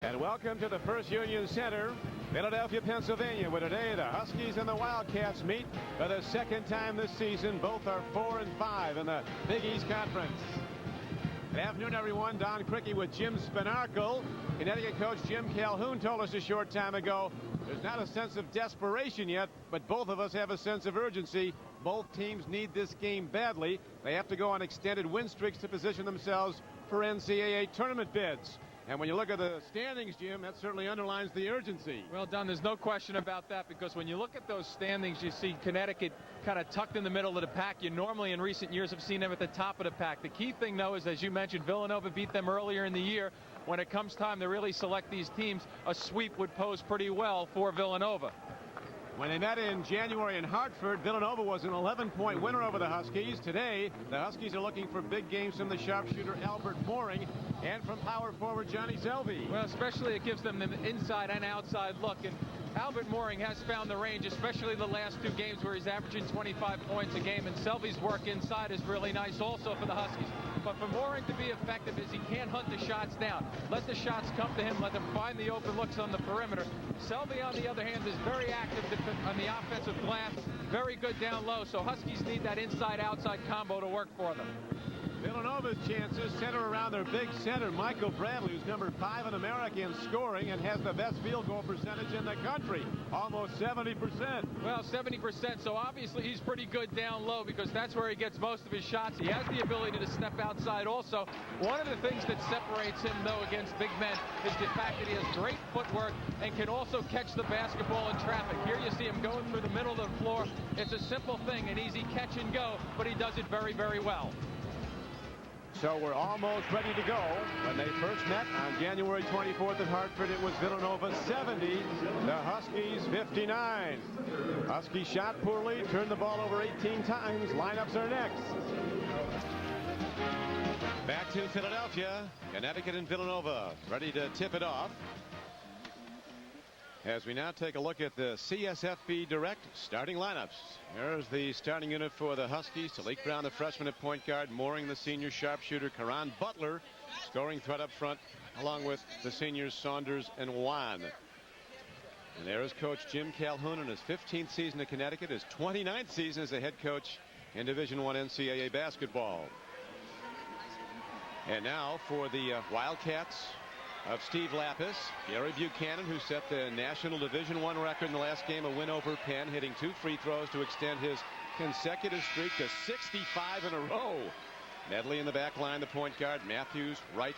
And welcome to the First Union Center, Philadelphia, Pennsylvania, where today the Huskies and the Wildcats meet for the second time this season. Both are 4-5 in the Big East Conference. Good afternoon, everyone. Don Crickey with Jim Spinarkle. Connecticut coach Jim Calhoun told us a short time ago there's not a sense of desperation yet, but both of us have a sense of urgency. Both teams need this game badly. They have to go on extended win streaks to position themselves for NCAA tournament bids. And when you look at the standings, Jim, that certainly underlines the urgency. Well, Don, there's no question about that, because when you look at those standings, you see Connecticut kind of tucked in the middle of the pack. You normally in recent years have seen them at the top of the pack. The key thing, though, is, as you mentioned, Villanova beat them earlier in the year. When it comes time to really select these teams, a sweep would pose pretty well for Villanova. When they met in January in Hartford, Villanova was an 11-point winner over the Huskies. Today, the Huskies are looking for big games from the sharpshooter Albert Mooring and from power forward Johnny Selby. Well, especially it gives them the inside and outside look. And Albert Mooring has found the range, especially the last two games where he's averaging 25 points a game. And Selby's work inside is really nice also for the Huskies. But for Mooring to be effective is he can't hunt the shots down. Let the shots come to him. Let them find the open looks on the perimeter. Selby, on the other hand, is very active on the offensive glass. Very good down low. So Huskies need that inside-outside combo to work for them. Villanova's chances center around their big center, Michael Bradley, who's number 5 in America in scoring and has the best field goal percentage in the country, almost 70%. Well, 70%, so obviously he's pretty good down low, because that's where he gets most of his shots. He has the ability to step outside also. One of the things that separates him, though, against big men is the fact that he has great footwork and can also catch the basketball in traffic. Here you see him going through the middle of the floor. It's a simple thing, an easy catch and go, but he does it very, very well. So we're almost ready to go. When they first met on January 24th at Hartford, it was Villanova 70, the Huskies 59. Huskies shot poorly, turned the ball over 18 times. Lineups are next. Back to Philadelphia, Connecticut and Villanova ready to tip it off. As we now take a look at the CSFB Direct starting lineups. Here's the starting unit for the Huskies. Talik Brown, the freshman at point guard. Mooring, the senior sharpshooter. Karan Butler, scoring threat up front, along with the seniors Saunders and Wan. And there is Coach Jim Calhoun in his 15th season at Connecticut, his 29th season as a head coach in Division I NCAA basketball. And now for the Wildcats of Steve Lapis, Gary Buchanan, who set the National Division I record in the last game, a win over Penn, hitting 2 free throws to extend his consecutive streak to 65 in a row. Medley in the back line, the point guard, Matthews, Wright,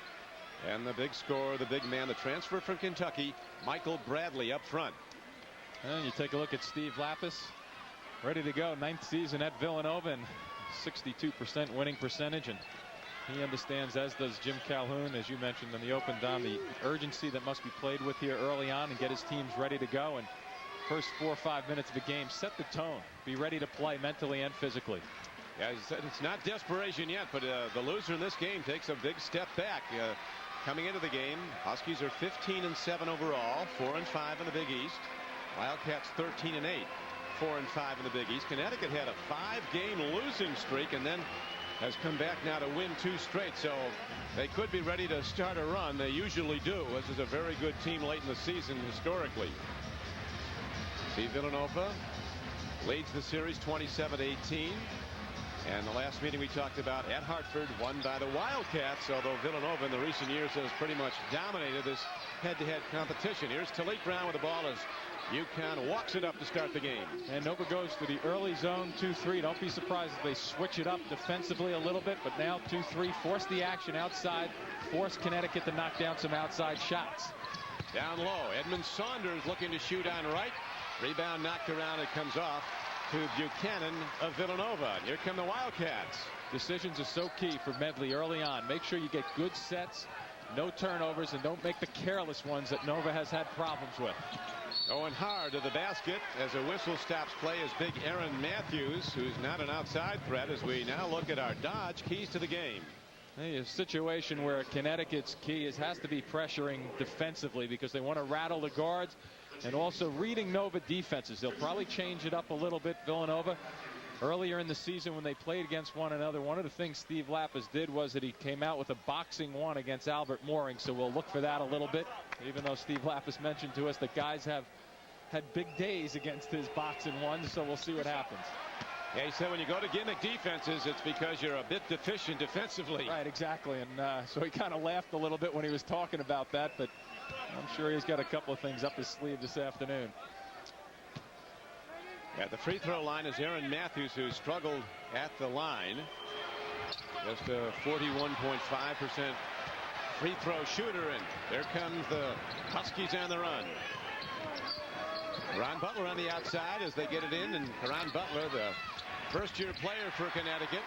and the big scorer, the big man, the transfer from Kentucky, Michael Bradley up front. And you take a look at Steve Lapis, ready to go, 9th season at Villanova, and 62% winning percentage. And he understands, as does Jim Calhoun, as you mentioned in the open, Don, the urgency that must be played with here early on and get his teams ready to go. And first 4 or 5 minutes of a game, set the tone. Be ready to play mentally and physically. Yeah, it's not desperation yet, but the loser in this game takes a big step back. Coming into the game, Huskies are 15-7 overall, 4-5 in the Big East. Wildcats 13-8, 4-5 in the Big East. Connecticut had a 5-game losing streak and then has come back now to win 2 straight, so they could be ready to start a run. They usually do. This is a very good team late in the season historically. See, Villanova leads the series 27-18. And the last meeting we talked about at Hartford, won by the Wildcats, although Villanova in the recent years has pretty much dominated this head-to-head competition. Here's Talik Brown with the ball as UConn walks it up to start the game. And Nova goes to the early zone 2-3. Don't be surprised if they switch it up defensively a little bit, but now 2-3, force the action outside, force Connecticut to knock down some outside shots. Down low, Edmund Saunders looking to shoot on right. Rebound knocked around, it comes off to Buchanan of Villanova. And here come the Wildcats. Decisions are so key for Medley early on. Make sure you get good sets, no turnovers, and don't make the careless ones that Nova has had problems with. Going hard to the basket as a whistle stops play is big Aaron Matthews, who's not an outside threat, as we now look at our Dodge keys to the game. Hey, a situation where Connecticut's key has to be pressuring defensively, because they want to rattle the guards and also reading Nova defenses. They'll probably change it up a little bit, Villanova. Earlier in the season when they played against one another, one of the things Steve Lappas did was that he came out with a boxing one against Albert Mooring. So we'll look for that a little bit, even though Steve Lappas mentioned to us that guys have had big days against his boxing ones. So we'll see what happens. Yeah, he said when you go to gimmick defenses, it's because you're a bit deficient defensively. Right, exactly. And so he kind of laughed a little bit when he was talking about that, but I'm sure he's got a couple of things up his sleeve this afternoon. At the free throw line is Aaron Matthews, who struggled at the line. Just a 41.5% free throw shooter, and there comes the Huskies on the run. Caron Butler on the outside as they get it in, and Caron Butler, the first-year player for Connecticut.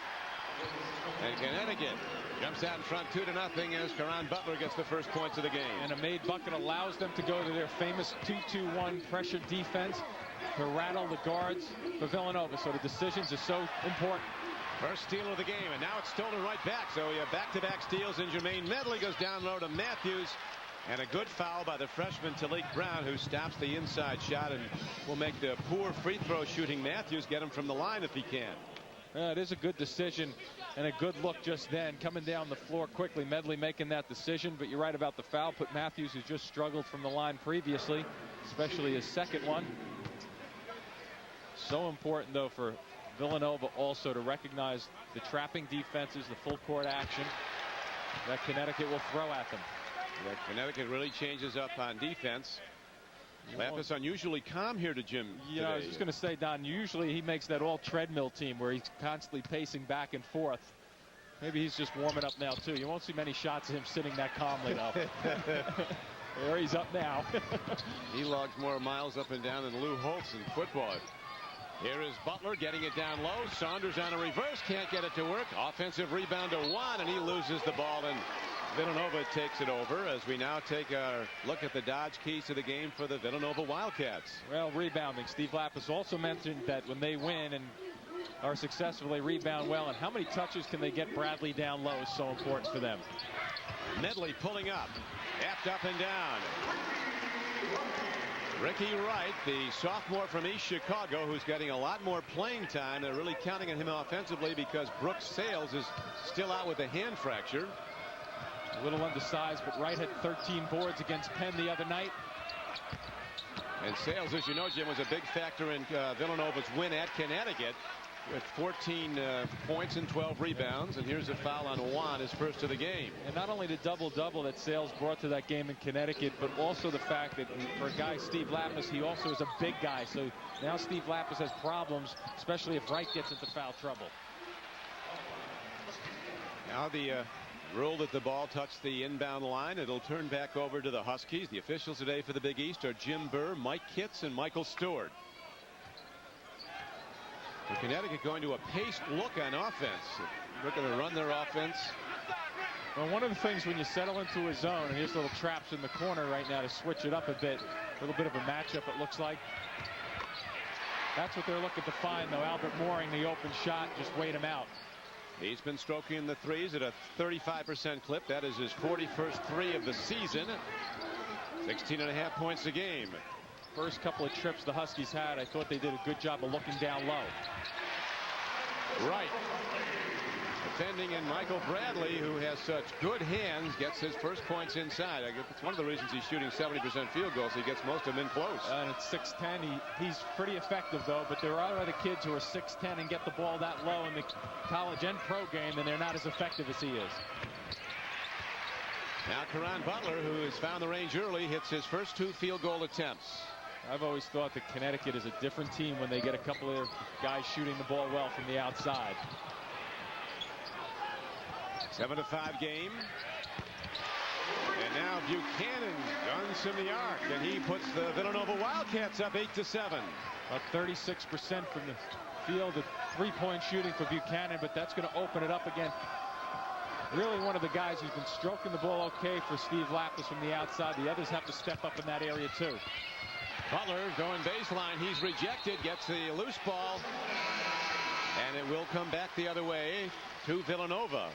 And Connecticut jumps out in front 2-0 as Caron Butler gets the first points of the game. And a made bucket allows them to go to their famous 2-2-1 pressure defense to rattle the guards for Villanova. So the decisions are so important. First steal of the game, and now it's stolen right back. So you have back-to-back steals, and Jermaine Medley goes down low to Matthews. And a good foul by the freshman Talik Brown, who stops the inside shot and will make the poor free throw shooting Matthews get him from the line if he can. It is a good decision and a good look just then, coming down the floor quickly. Medley making that decision, but you're right about the foul. Put Matthews, who just struggled from the line previously, especially his second one. So important, though, for Villanova also to recognize the trapping defenses, the full court action that Connecticut will throw at them. Yeah, Connecticut really changes up on defense. Lappas unusually calm here to Jim. Yeah, I was just going to say, Don, usually he makes that all treadmill team where he's constantly pacing back and forth. Maybe he's just warming up now, too. You won't see many shots of him sitting that calmly, though. There he's up now. He logs more miles up and down than Lou Holtz in football. Here is Butler getting it down low. Saunders on a reverse, can't get it to work. Offensive rebound to Juan, and he loses the ball, and Villanova takes it over as we now take a look at the Dodge keys to the game for the Villanova Wildcats. Well, rebounding. Steve Lappas also mentioned that when they win and are successful, they rebound well. And how many touches can they get Bradley down low is so important for them. Medley pulling up, tapped up and down. Ricky Wright, the sophomore from East Chicago, who's getting a lot more playing time. They're really counting on him offensively because Brooks Sales is still out with a hand fracture. A little undersized, but Wright had 13 boards against Penn the other night. And Sales, as you know, Jim, was a big factor in Villanova's win at Connecticut with 14 points and 12 rebounds. And here's a foul on Juan, his first of the game. And not only the double-double that Sales brought to that game in Connecticut, but also the fact that for a guy, Steve Lappas, he also is a big guy. So now Steve Lappas has problems, especially if Wright gets into foul trouble. Now the rule that the ball touched the inbound line. It'll turn back over to the Huskies. The officials today for the Big East are Jim Burr, Mike Kitts, and Michael Stewart. For Connecticut going to a paced look on offense. They're going to run their offense. Well, one of the things when you settle into a zone, and here's little traps in the corner right now to switch it up a bit. A little bit of a matchup, it looks like. That's what they're looking to find, though. Albert Mooring, the open shot, just wait him out. He's been stroking the threes at a 35% clip. That is his 41st three of the season. 16.5 points a game. First couple of trips the Huskies had, I thought they did a good job of looking down low. Right. Defending, and Michael Bradley, who has such good hands, gets his first points inside. I guess it's one of the reasons he's shooting 70% field goals. He gets most of them in close. And it's 6'10". He's pretty effective, though, but there are other kids who are 6'10" and get the ball that low in the college and pro game, and they're not as effective as he is. Now Caron Butler, who has found the range early, hits his first 2 field goal attempts. I've always thought that Connecticut is a different team when they get a couple of guys shooting the ball well from the outside. 7-5 game. And now Buchanan guns from the arc, and he puts the Villanova Wildcats up 8-7. About 36% from the field at three-point shooting for Buchanan, but that's going to open it up again. Really one of the guys who's been stroking the ball okay for Steve Lappas from the outside. The others have to step up in that area too. Butler going baseline. He's rejected, gets the loose ball, and it will come back the other way to Villanova.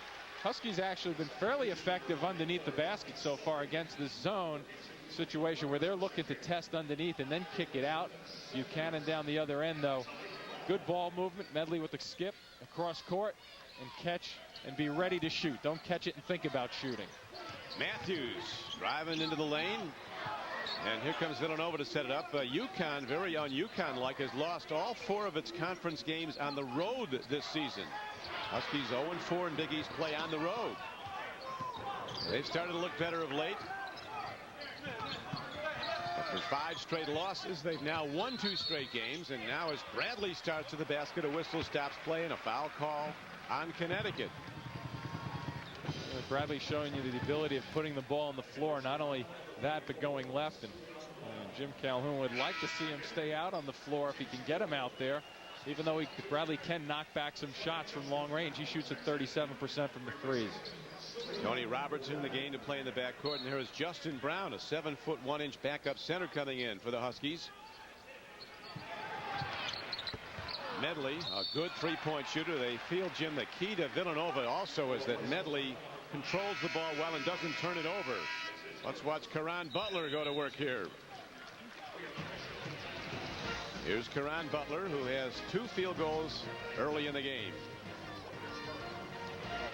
Huskies actually been fairly effective underneath the basket so far against this zone situation where they're looking to test underneath and then kick it out. Buchanan down the other end, though, good ball movement. Medley with the skip across court and catch and be ready to shoot. Don't catch it and think about shooting. Matthews driving into the lane. And here comes Villanova to set it up. UConn, very un-UConn-like, has lost all 4 of its conference games on the road this season. Huskies 0-4 in Big East play on the road. They've started to look better of late. After 5 straight losses, they've now won 2 straight games. And now as Bradley starts to the basket, a whistle stops play and a foul call on Connecticut. Bradley showing you the ability of putting the ball on the floor. Not only that, but going left. And Jim Calhoun would like to see him stay out on the floor if he can get him out there. Even though Bradley can knock back some shots from long range, he shoots at 37% from the threes. Tony Robertson in the game to play in the backcourt. And here is Justin Brown, a 7-foot 1-inch backup center coming in for the Huskies. Medley, a good 3-point shooter. They feel, Jim, the key to Villanova also is that Medley controls the ball well and doesn't turn it over. Let's watch Caron Butler go to work here. Here's Caron Butler, who has 2 field goals early in the game.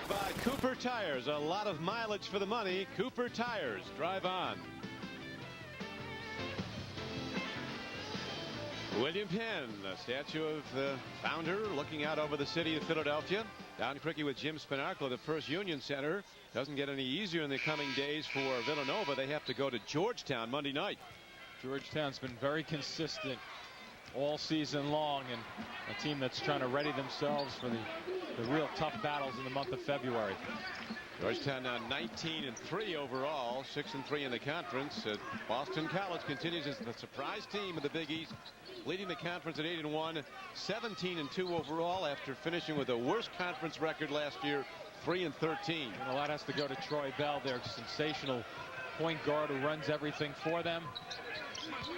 By Cooper Tires, a lot of mileage for the money. Cooper Tires, drive on. William Penn, a statue of the founder, looking out over the city of Philadelphia. Don Criqui with Jim Spinarco, the First Union Center. Doesn't get any easier in the coming days for Villanova. They have to go to Georgetown Monday night. Georgetown's been very consistent all season long, and a team that's trying to ready themselves for the real tough battles in the month of February. Georgetown now 19-3 overall, 6-3 in the conference. Boston College continues as the surprise team of the Big East, leading the conference at 8-1, 17-2 overall after finishing with the worst conference record last year, 3-13. And a lot has to go to Troy Bell, their sensational point guard who runs everything for them.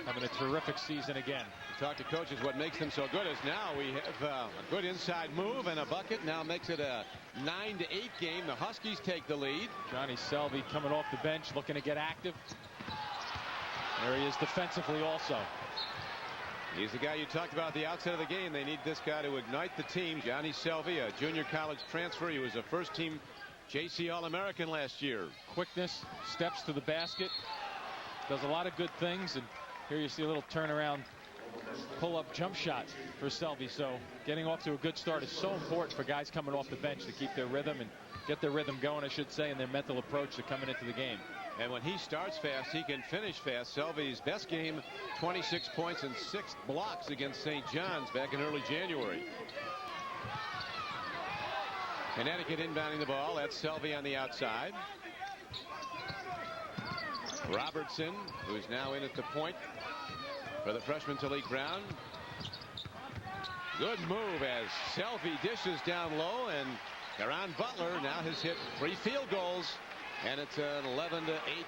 Having a terrific season again. Talk to coaches. What makes them so good is now we have a good inside move and a bucket. Now makes it a 9-8 game. The Huskies take the lead. Johnny Selby coming off the bench, looking to get active. There he is defensively also. He's the guy you talked about at the outset of the game. They need this guy to ignite the team. Johnny Selby, a junior college transfer. He was a first-team JC All-American last year. Quickness, steps to the basket, does a lot of good things, and here you see a little turnaround pull-up jump shot for Selby. So getting off to a good start is so important for guys coming off the bench to keep their rhythm and get their rhythm going, I should say, and their mental approach to coming into the game. And when he starts fast, he can finish fast. Selby's best game, 26 points and 6 blocks against St. John's back in early January. Connecticut inbounding the ball. That's Selby on the outside. Robertson, who's now in at the point for the freshman Talik Brown. Good move as Selby dishes down low, and Caron Butler now has hit 3 field goals, and it's an 11-8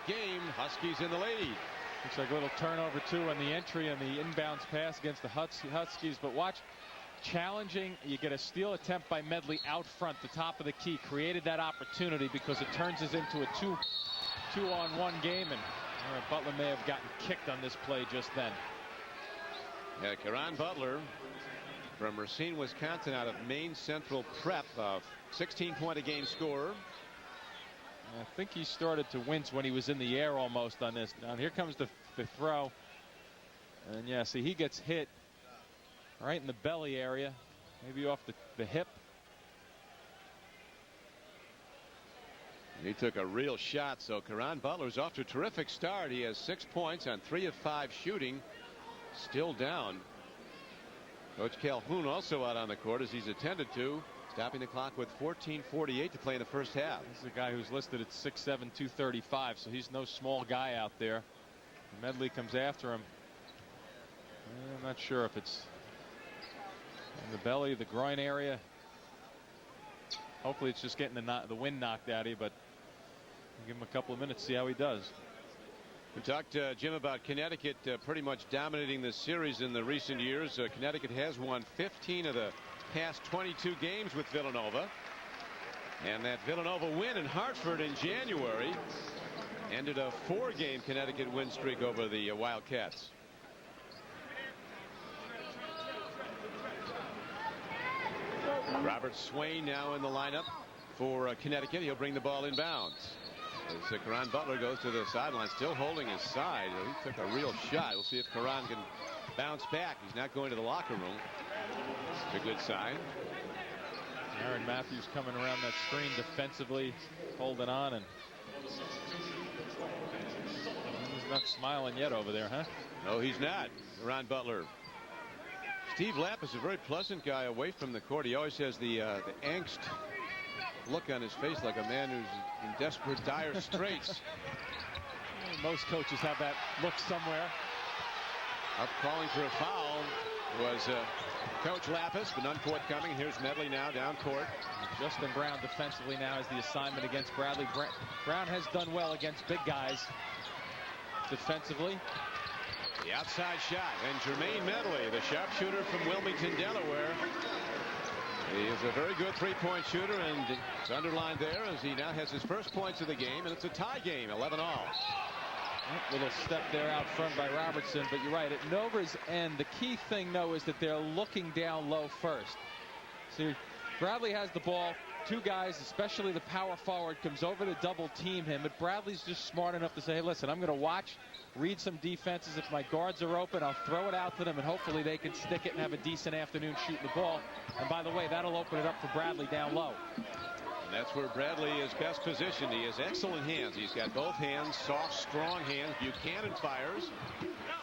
game. Huskies in the lead. Looks like a little turnover too on the entry and the inbounds pass against the Huskies, but watch, challenging. You get a steal attempt by Medley out front, the top of the key, created that opportunity because it turns us into a two-on-one game, and Butler may have gotten kicked on this play just then. Yeah, Caron Butler from Racine, Wisconsin, out of Maine Central Prep, 16-point-a-game scorer. I think he started to wince when he was in the air almost on this. Now here comes the throw, and yeah, see, he gets hit right in the belly area, maybe off the hip. He took a real shot, so Caron Butler's off to a terrific start. He has 6 points on 3 of 5 shooting. Still down. Coach Calhoun also out on the court as he's attended to, stopping the clock with 14:48 to play in the first half. This is a guy who's listed at 6'7", 235, so he's no small guy out there. Medley comes after him. I'm not sure if it's in the belly, the groin area. Hopefully it's just getting the wind knocked out of you, but give him a couple of minutes, see how he does. We talked, Jim, about Connecticut pretty much dominating this series in the recent years. Connecticut has won 15 of the past 22 games with Villanova. And that Villanova win in Hartford in January ended a 4-game Connecticut win streak over the Wildcats. Robert Swain now in the lineup for Connecticut. He'll bring the ball inbounds. As Caron Butler goes to the sideline, still holding his side. He took a real shot. We'll see if Caron can bounce back. He's not going to the locker room. It's a good sign. Aaron Matthews coming around that screen defensively, holding on, and he's not smiling yet over there, huh? No, he's not. Caron Butler. Steve Lapp is a very pleasant guy away from the court. He always has the angst look on his face, like a man who's in desperate, dire straits. Most coaches have that look somewhere. Up calling for a foul was Coach Lapis, but none forthcoming. Here's Medley now down court. Justin Brown defensively now has the assignment against Bradley. Brown has done well against big guys defensively. The outside shot, and Jermaine Medley, the sharpshooter from Wilmington, Delaware. He is a very good three-point shooter, and it's underlined there as he now has his first points of the game, and it's a tie game, 11-all. Little step there out front by Robertson, but you're right, at Nova's end, the key thing, though, is that they're looking down low first. So Bradley has the ball. Two guys, especially the power forward, comes over to double team him, but Bradley's just smart enough to say, hey, listen, I'm going to watch, read some defenses. If my guards are open, I'll throw it out to them, and hopefully they can stick it and have a decent afternoon shooting the ball. And by the way, that'll open it up for Bradley down low. And that's where Bradley is best positioned. He has excellent hands. He's got both hands, soft, strong hands. Buchanan fires,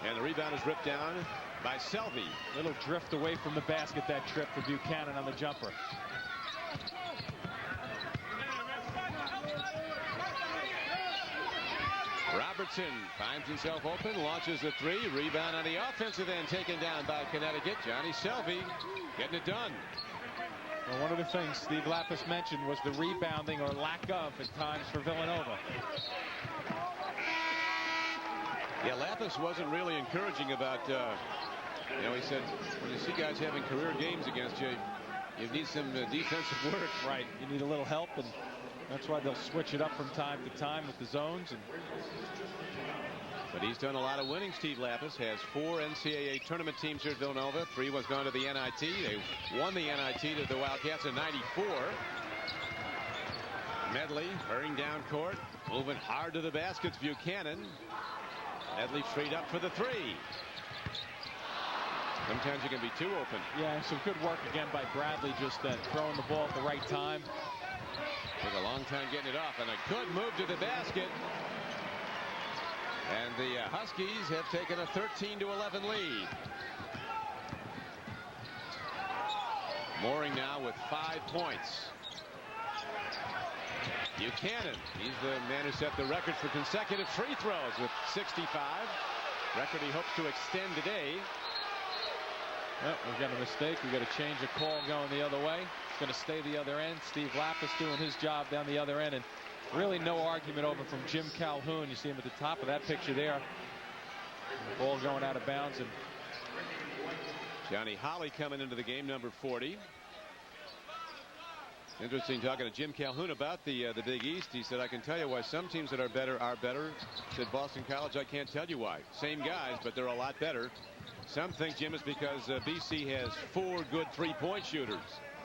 and the rebound is ripped down by Selvey. Little drift away from the basket that trip for Buchanan on the jumper. Robertson finds himself open, launches a three, rebound on the offensive end, taken down by Connecticut. Johnny Selvey getting it done. Well, one of the things Steve Lapis mentioned was the rebounding, or lack of, at times for Villanova. Yeah, Lapis wasn't really encouraging about, he said, when you see guys having career games against you, you need some defensive work. Right, you need a little help, and that's why they'll switch it up from time to time with the zones. But he's done a lot of winning. Steve Lapis has 4 NCAA tournament teams here at Villanova. 3 was gone to the NIT. They won the NIT to the Wildcats in '94. Medley hurrying down court, moving hard to the baskets. Buchanan. Medley freed up for the three. Sometimes you can be too open. Yeah, some good work again by Bradley, just throwing the ball at the right time. Took a long time getting it off, and a good move to the basket. And the Huskies have taken a 13-11 lead. Mooring now with 5 points. Buchanan, he's the man who set the record for consecutive free throws with 65. Record he hopes to extend today. Well, we've got a mistake. We've got to change a call going the other way. It's going to stay the other end. Steve Lapis doing his job down the other end, and really no argument over from Jim Calhoun. You see him at the top of that picture there. The ball going out of bounds. And Johnny Holly coming into the game, number 40. Interesting talking to Jim Calhoun about the Big East. He said, I can tell you why some teams that are better are better. Said Boston College, I can't tell you why. Same guys, but they're a lot better. Some think, Jim, is because BC has 4 good three-point shooters.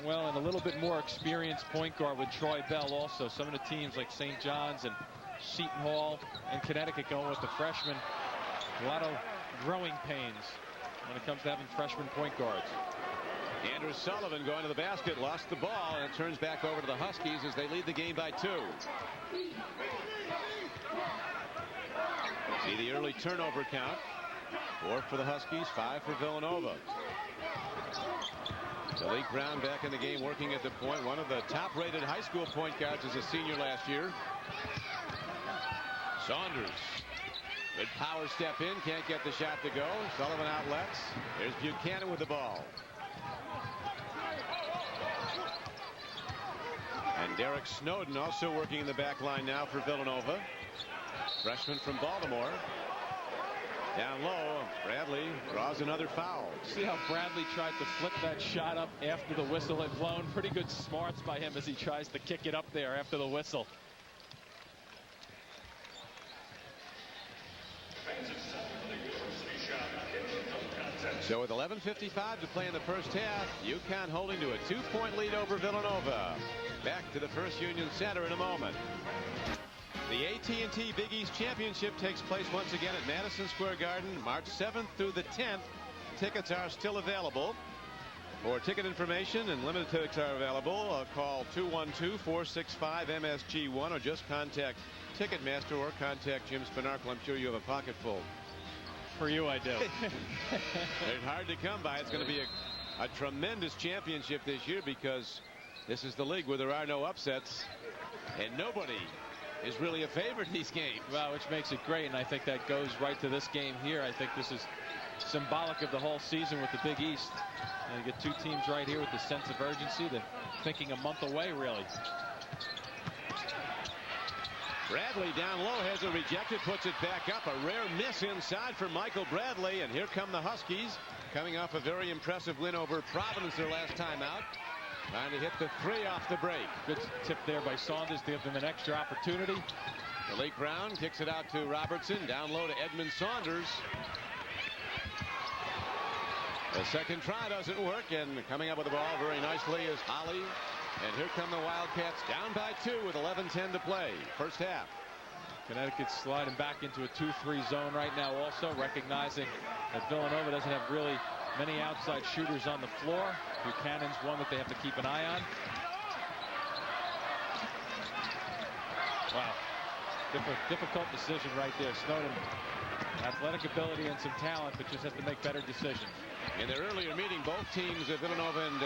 Well, and a little bit more experienced point guard with Troy Bell also. Some of the teams like St. John's and Seton Hall and Connecticut going with the freshmen. A lot of growing pains when it comes to having freshman point guards. Andrew Sullivan going to the basket, lost the ball, and it turns back over to the Huskies as they lead the game by 2. See the early turnover count. 4 for the Huskies, 5 for Villanova. Malik Brown back in the game, working at the point. One of the top-rated high school point guards as a senior last year. Saunders. Good power step in, can't get the shot to go. Sullivan outlets. There's Buchanan with the ball. And Derek Snowden also working in the back line now for Villanova. Freshman from Baltimore. Down low, Bradley draws another foul. See how Bradley tried to flip that shot up after the whistle had blown. Pretty good smarts by him as he tries to kick it up there after the whistle. So with 11:55 to play in the first half, UConn holding to a 2-point lead over Villanova. Back to the First Union Center in a moment. The AT&T Big East Championship takes place once again at Madison Square Garden, March 7th through the 10th. Tickets are still available. For ticket information, and limited tickets are available, call 212-465-MSG1 or just contact Ticketmaster or contact Jim Spinarkle. I'm sure you have a pocket full. For you, I do. They're hard to come by. It's going to be a tremendous championship this year because this is the league where there are no upsets and nobody is really a favorite in these games. Well, which makes it great, and I think that goes right to this game here. I think this is symbolic of the whole season with the Big East. And you get two teams right here with the sense of urgency. They're thinking a month away, really. Bradley down low has it rejected, puts it back up. A rare miss inside for Michael Bradley, and here come the Huskies coming off a very impressive win over Providence their last time out. Trying to hit the three off the break. Good tip there by Saunders to give them an extra opportunity. Malik Brown kicks it out to Robertson. Down low to Edmund Saunders. The second try doesn't work, and coming up with the ball very nicely is Holly. And here come the Wildcats down by 2 with 11:10 to play. First half. Connecticut sliding back into a 2-3 zone right now, also recognizing that Villanova doesn't have really many outside shooters on the floor. Buchanan's one that they have to keep an eye on. Wow. Difficult decision right there. Snowden, athletic ability and some talent, but just has to make better decisions. In their earlier meeting, both teams, Villanova and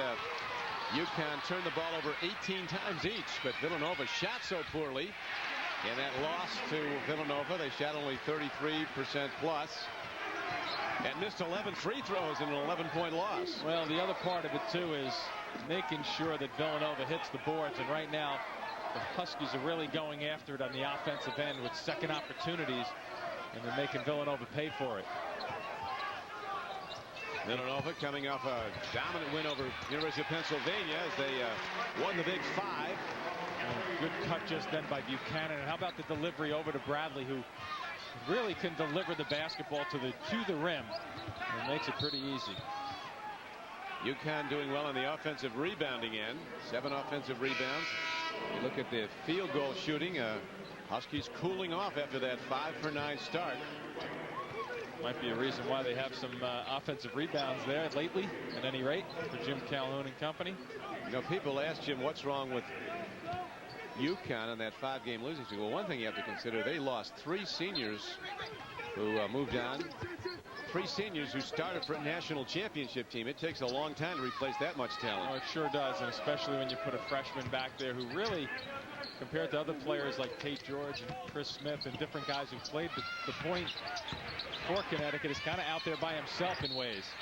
UConn, turned the ball over 18 times each, but Villanova shot so poorly. In that loss to Villanova, they shot only 33% plus and missed 11 free throws in an 11-point loss. Well, the other part of it, too, is making sure that Villanova hits the boards, and right now the Huskies are really going after it on the offensive end with second opportunities, and they're making Villanova pay for it. Villanova coming off a dominant win over University of Pennsylvania as they won the Big Five. Good cut just then by Buchanan. And how about the delivery over to Bradley, who really can deliver the basketball to the rim and makes it pretty easy. UConn doing well on the offensive rebounding end. 7 offensive rebounds. You look at the field goal shooting. Huskies cooling off after that 5-for-9 start. Might be a reason why they have some offensive rebounds there lately, at any rate, for Jim Calhoun and company. You know, people ask Jim what's wrong with UConn on that 5-game losing streak. Well, one thing you have to consider, they lost 3 seniors who moved on. 3 seniors who started for a national championship team. It takes a long time to replace that much talent. Oh, it sure does, and especially when you put a freshman back there who really, compared to other players like Tate George and Chris Smith and different guys who played the point for Connecticut, is kind of out there by himself in ways.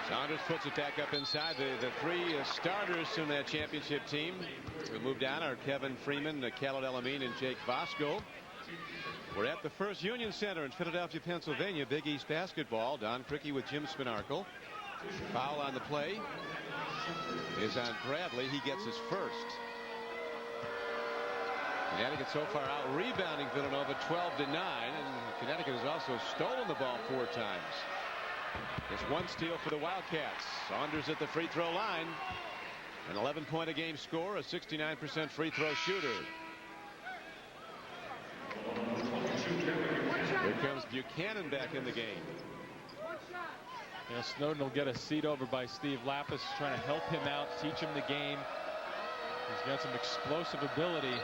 Saunders puts it back up inside. The 3 starters from that championship team who moved down are Kevin Freeman, Khaled El-Amin, and Jake Bosco. We're at the First Union Center in Philadelphia, Pennsylvania. Big East basketball. Don Criqui with Jim Spinarkle. Foul on the play is on Bradley. He gets his first. Connecticut so far out rebounding Villanova 12-9, and Connecticut has also stolen the ball 4 times. It's 1 steal for the Wildcats. Saunders at the free throw line. An 11-point-a-game score, a 69% free throw shooter. Here comes Buchanan back in the game. You know, Snowden will get a seat over by Steve Lapis, trying to help him out, teach him the game. He's got some explosive ability,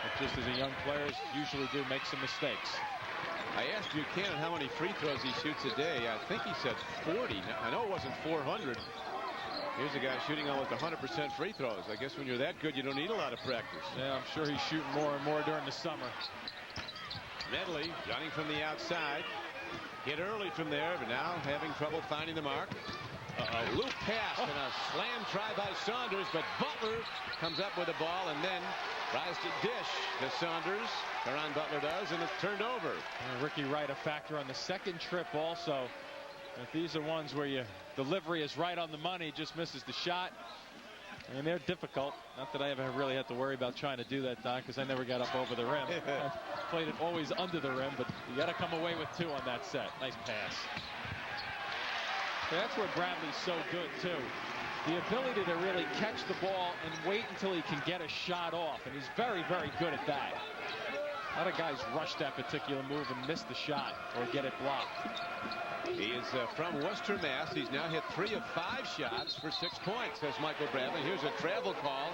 but just as a young players usually do, make some mistakes. I asked Buchanan how many free throws he shoots a day. I think he said 40. I know it wasn't 400. Here's a guy shooting almost 100% free throws. I guess when you're that good, you don't need a lot of practice. Yeah, I'm sure he's shooting more and more during the summer. Medley running from the outside. Hit early from there, but now having trouble finding the mark. A loop pass and a slam try by Saunders, but Butler comes up with the ball and then tries to dish to Saunders. Caron Butler does, and it's turned over. And Ricky Wright a factor on the second trip also. If these are ones where your delivery is right on the money, just misses the shot. And they're difficult. Not that I ever really had to worry about trying to do that, Don, because I never got up over the rim. I played it always under the rim, but you got to come away with 2 on that set. Nice pass. That's where Bradley's so good, too. The ability to really catch the ball and wait until he can get a shot off. And he's very, very good at that. A lot of guys rush that particular move and miss the shot or get it blocked. He is from Worcester, Mass. He's now hit 3 of 5 shots for 6 points, says Michael Bradley. Here's a travel call.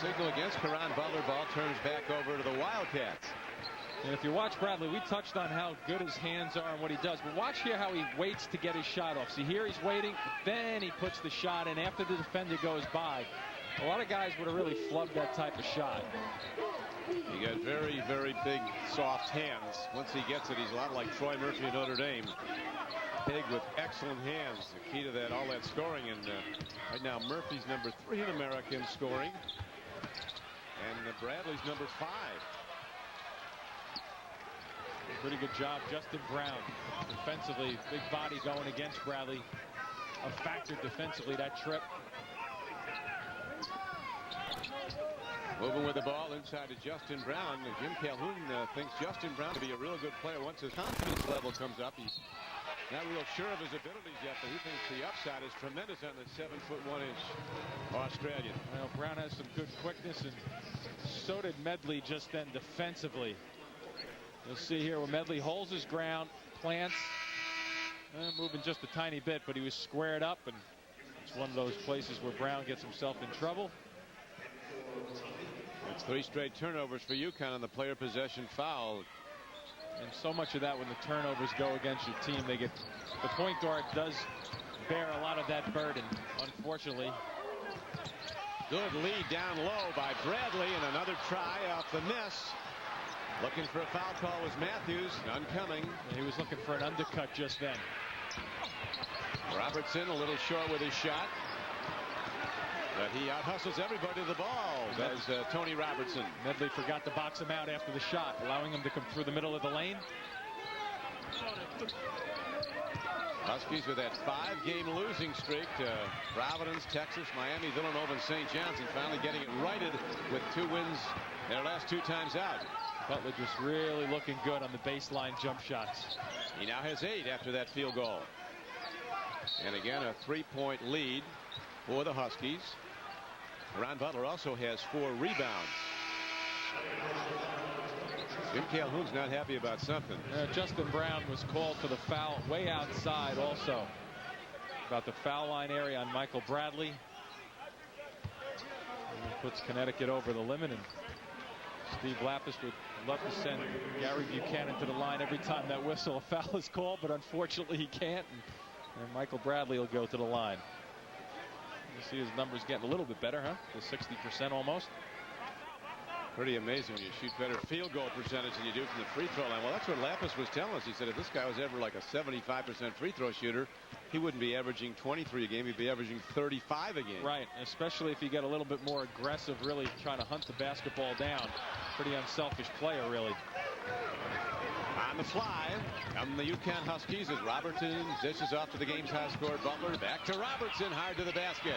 Signal against Caron Butler. Ball turns back over to the Wildcats. And if you watch Bradley, we touched on how good his hands are and what he does. But watch here how he waits to get his shot off. See, here he's waiting, then he puts the shot in after the defender goes by. A lot of guys would have really flubbed that type of shot. He got very, very big, soft hands. Once he gets it, he's a lot like Troy Murphy at Notre Dame. Big with excellent hands. The key to that, all that scoring. And right now, Murphy's number 3 in America in scoring. And Bradley's number 5. Pretty good job, Justin Brown. Defensively, big body going against Bradley. A factor defensively, that trip. Moving with the ball inside to Justin Brown. Jim Calhoun thinks Justin Brown to be a real good player once his confidence level comes up. He's not real sure of his abilities yet, but he thinks the upside is tremendous on the 7'1" Australian. Well, Brown has some good quickness, and so did Medley just then defensively. You'll see here where Medley holds his ground, plants, moving just a tiny bit, but he was squared up, and it's one of those places where Brown gets himself in trouble. It's 3 straight turnovers for UConn on the player possession foul. And so much of that when the turnovers go against your team, they get the point guard does bear a lot of that burden, unfortunately. Good lead down low by Bradley, and another try off the miss. Looking for a foul call was Matthews. None coming. And he was looking for an undercut just then. Robertson a little short with his shot. But he out-hustles everybody to the ball, does Tony Robertson. Medley forgot to box him out after the shot, allowing him to come through the middle of the lane. Huskies with that 5-game losing streak to Providence, Texas, Miami, Villanova, and St. John's, and finally getting it righted with 2 wins their last 2 times out. Butler just really looking good on the baseline jump shots. He now has 8 after that field goal. And again, a 3-point lead for the Huskies. Caron Butler also has 4 rebounds. Jim Calhoun's not happy about something. Justin Brown was called for the foul way outside also. About the foul line area on Michael Bradley. And puts Connecticut over the limit, and Steve Lapis would love to send Gary Buchanan to the line every time that whistle. A foul is called, but unfortunately he can't. And Michael Bradley will go to the line. You see his numbers getting a little bit better, huh? To 60% almost. Pretty amazing when you shoot better field goal percentage than you do from the free throw line. Well, that's what Lapis was telling us. He said if this guy was ever like a 75% free throw shooter, he wouldn't be averaging 23 a game. He'd be averaging 35 a game. Right, especially if you get a little bit more aggressive, really trying to hunt the basketball down. Pretty unselfish player, really. On the fly, come the UConn Huskies as Robertson dishes off to the game's high scorer Butler. Back to Robertson, hard to the basket.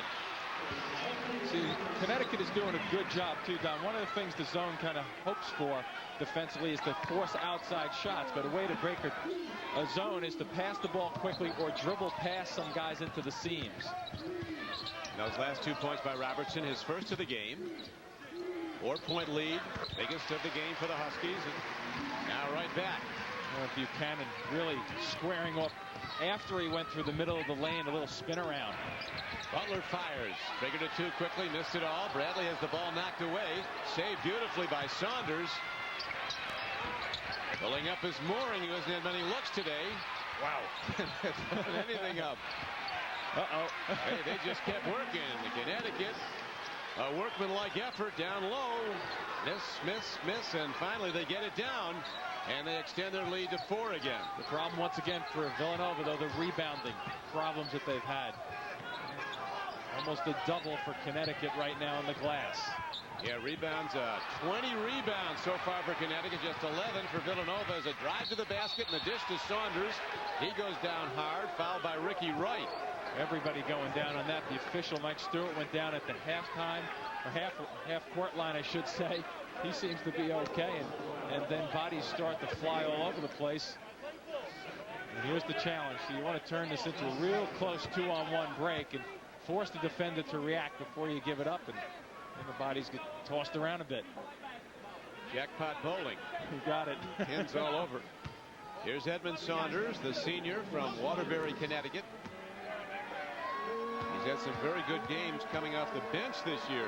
See, Connecticut is doing a good job too, Don. One of the things the zone kind of hopes for defensively is to force outside shots, but a way to break a zone is to pass the ball quickly or dribble past some guys into the seams. Those last 2 points by Robertson, his first of the game. 4-point lead, biggest of the game for the Huskies. And now right back. Buchanan really squaring off after he went through the middle of the lane, a little spin around. Butler fires, triggered it too quickly, missed it all. Bradley has the ball knocked away, saved beautifully by Saunders. Pulling up his mooring, he hasn't had many looks today. Wow. Putting anything up. Hey, they just kept working. Connecticut, a workmanlike effort down low. Miss, and finally they get it down. And they extend their lead to 4 again. The problem once again for Villanova, though, the rebounding problems that they've had. Almost a double for Connecticut right now on the glass. Yeah, rebounds, 20 rebounds so far for Connecticut, just 11 for Villanova as a drive to the basket and the dish to Saunders. He goes down hard, fouled by Ricky Wright. Everybody going down on that. The official, Mike Stewart, went down at the halftime, or half-court line, I should say. He seems to be okay, and then bodies start to fly all over the place. And here's the challenge. So you want to turn this into a real close 2-on-1 break and force the defender to react before you give it up, and the bodies get tossed around a bit. Jackpot bowling. You got it. Pins all over. Here's Edmund Saunders, the senior from Waterbury, Connecticut. He's had some very good games coming off the bench this year.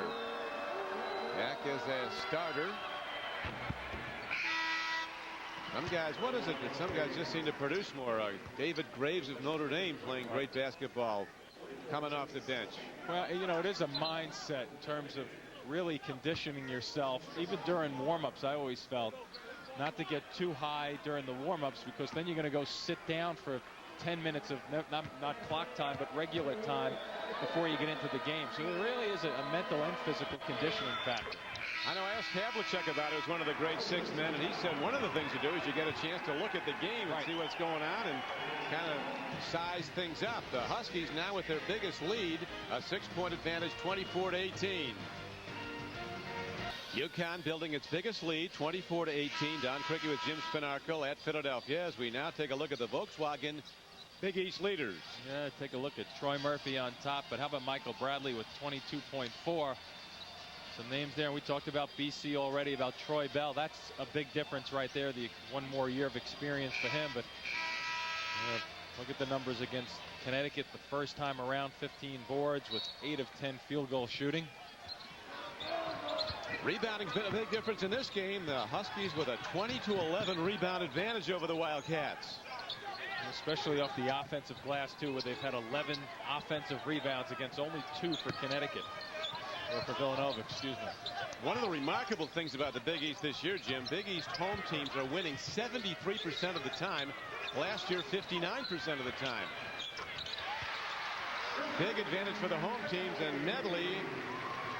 Back as a starter. Some guys, what is it that some guys just seem to produce more? David Graves of Notre Dame playing great basketball coming off the bench. Well, you know, it is a mindset in terms of really conditioning yourself. Even during warm-ups, I always felt not to get too high during the warm-ups, because then you're going to go sit down for 10 minutes of not clock time but regular time before you get into the game. So it really is a mental and physical conditioning factor. I know I asked Havlicek about it, as one of the great six men, and he said one of the things you do is you get a chance to look at the game and see what's going on and kind of size things up. The Huskies now with their biggest lead, a 6-point advantage, 24-18. UConn building its biggest lead, 24-18. Don Criqui with Jim Spinarco at Philadelphia, as we now take a look at the Volkswagen Big East leaders. Yeah, take a look at Troy Murphy on top, but how about Michael Bradley with 22.4? Some names there. We talked about BC already, about Troy Bell. That's a big difference right there. The one more year of experience for him. But look at the numbers against Connecticut the first time around. 15 boards with 8 of 10 field goal shooting. Rebounding's been a big difference in this game. The Huskies with a 20-11 rebound advantage over the Wildcats. Especially off the offensive glass too, where they've had 11 offensive rebounds against only 2 for Connecticut. Or for Villanova, excuse me. One of the remarkable things about the Big East this year, Jim, Big East home teams are winning 73% of the time. Last year, 59% of the time. Big advantage for the home teams, and Medley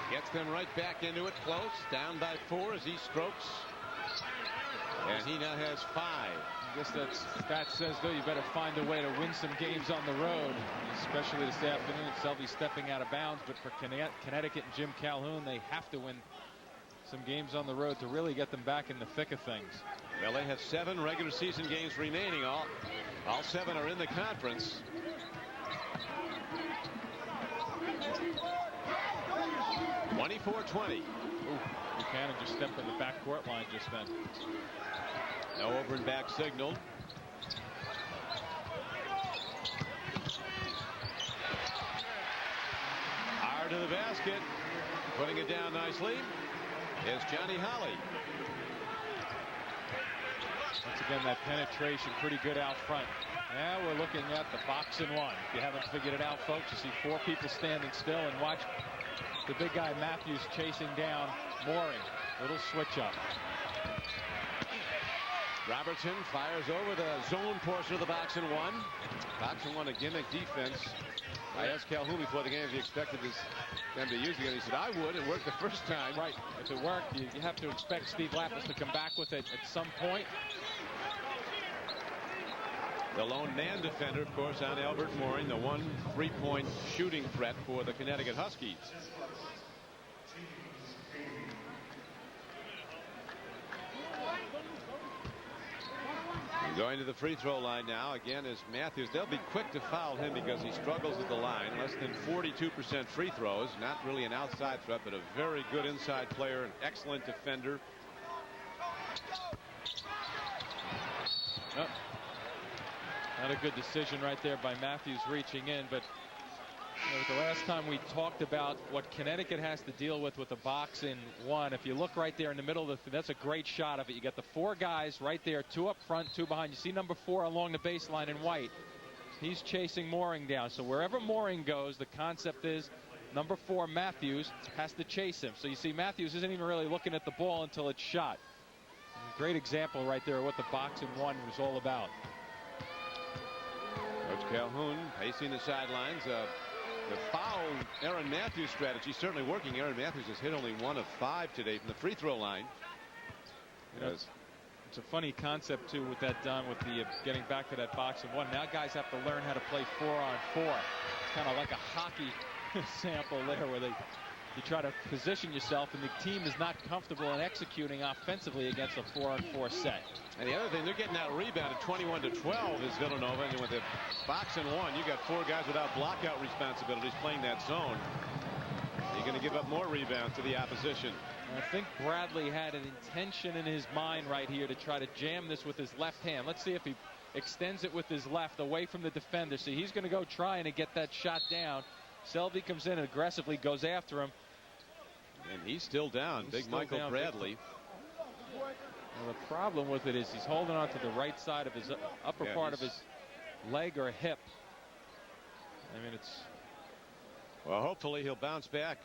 gets them right back into it, close, down by 4 as he strokes. And he now has 5. I guess that says, though, you better find a way to win some games on the road, especially this afternoon. Selvey stepping out of bounds, but for Connecticut and Jim Calhoun, they have to win some games on the road to really get them back in the thick of things. Well, they have 7 regular season games remaining. All 7 are in the conference. (24-20). Buchanan just stepped on the backcourt line just then. No over and back signal. Hard to the basket. Putting it down nicely is Johnny Holly. Once again, that penetration pretty good out front. Now we're looking at the box and one. If you haven't figured it out, folks, you see 4 people standing still, and watch the big guy Matthews chasing down Mooring. Little switch up. Robertson fires over the zone portion of the box and one. Box and one, a gimmick defense. I asked Calhoun before the game if he expected them to use it again. He said, I would. It worked the first time. Right. If it worked, you have to expect Steve Lapis to come back with it at some point. The lone man defender, of course, on Albert Mooring, the one 3-point shooting threat for the Connecticut Huskies. Going to the free throw line now again is Matthews. They'll be quick to foul him because he struggles at the line. Less than 42% free throws. Not really an outside threat, but a very good inside player, an excellent defender. Oh, not a good decision right there by Matthews reaching in, but the last time we talked about what Connecticut has to deal with the box in one, if you look right there in the middle of that's a great shot of it. You got the 4 guys right there, 2 up front, 2 behind. You see number 4 along the baseline in white. He's chasing Mooring down. So wherever Mooring goes, the concept is number 4 Matthews has to chase him. So you see Matthews isn't even really looking at the ball until it's shot. Great example right there of what the box in one was all about. Coach Calhoun pacing the sidelines. The foul Aaron Matthews strategy certainly working. Aaron Matthews has hit only 1 of 5 today from the free throw line. It's a funny concept too with that, Don, with the getting back to that box and one. Now guys have to learn how to play 4-on-4. It's kind of like a hockey sample there where they you try to position yourself, and the team is not comfortable in executing offensively against a 4-on-4 set. And the other thing, they're getting out rebounded 21-12 is Villanova, and with the box and one, you got 4 guys without blockout responsibilities playing that zone. You're going to give up more rebounds to the opposition. I think Bradley had an intention in his mind right here to try to jam this with his left hand. Let's see if he extends it with his left away from the defender. See, he's going to go trying to get that shot down. Selby comes in and aggressively goes after him. And he's still down. Big Michael Bradley. Well, the problem with it is he's holding on to the right side of his upper part of his leg or hip. I mean, it's... Well, hopefully he'll bounce back